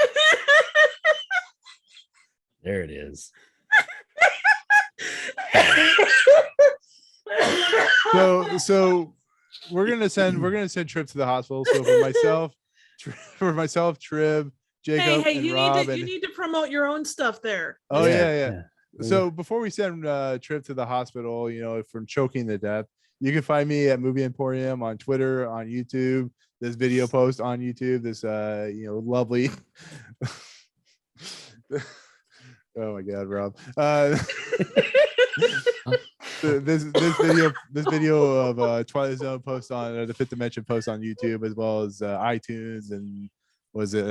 There it is. So we're gonna send Trip to the hospital. So for myself, Trib, Jacob, hey, and you Rob, you need to promote your own stuff there. Oh yeah. Yeah. So before we send Trip to the hospital, from choking to death, you can find me at Movie Emporium on Twitter, on YouTube. This video post on YouTube. This lovely. Oh my God, Rob. This video of Twilight Zone post on the Fifth Dimension post on YouTube, as well as iTunes, and was it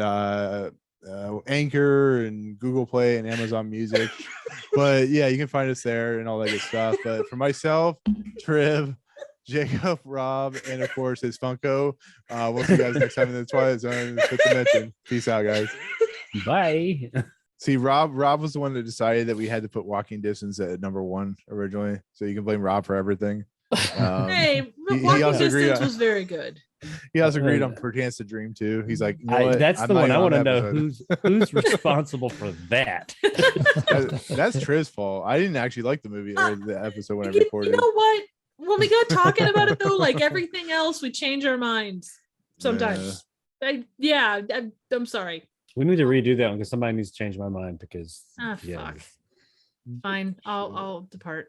Anchor and Google Play and Amazon Music. But yeah, you can find us there and all that good stuff. But for myself, Triv, Jacob, Rob, and of course his Funko, we'll see you guys next time in the Twilight Zone, the Fifth Dimension. Peace out, guys. Bye. See, Rob was the one that decided that we had to put Walking Distance at number 1 originally, so you can blame Rob for everything. Hey, he Walking also agreed Distance on- was very good. He also agreed on Perchance to Dream too. He's like, what? That's I'm the not one I even want to on know that who's responsible for that. episode. That's Triv's fault. I didn't actually like the movie or the episode when I You recorded. know what? When we got talking about it though, like everything else, we change our minds sometimes. I'm sorry. We need to redo that one because somebody needs to change my mind because Fuck. Fine. I'll depart.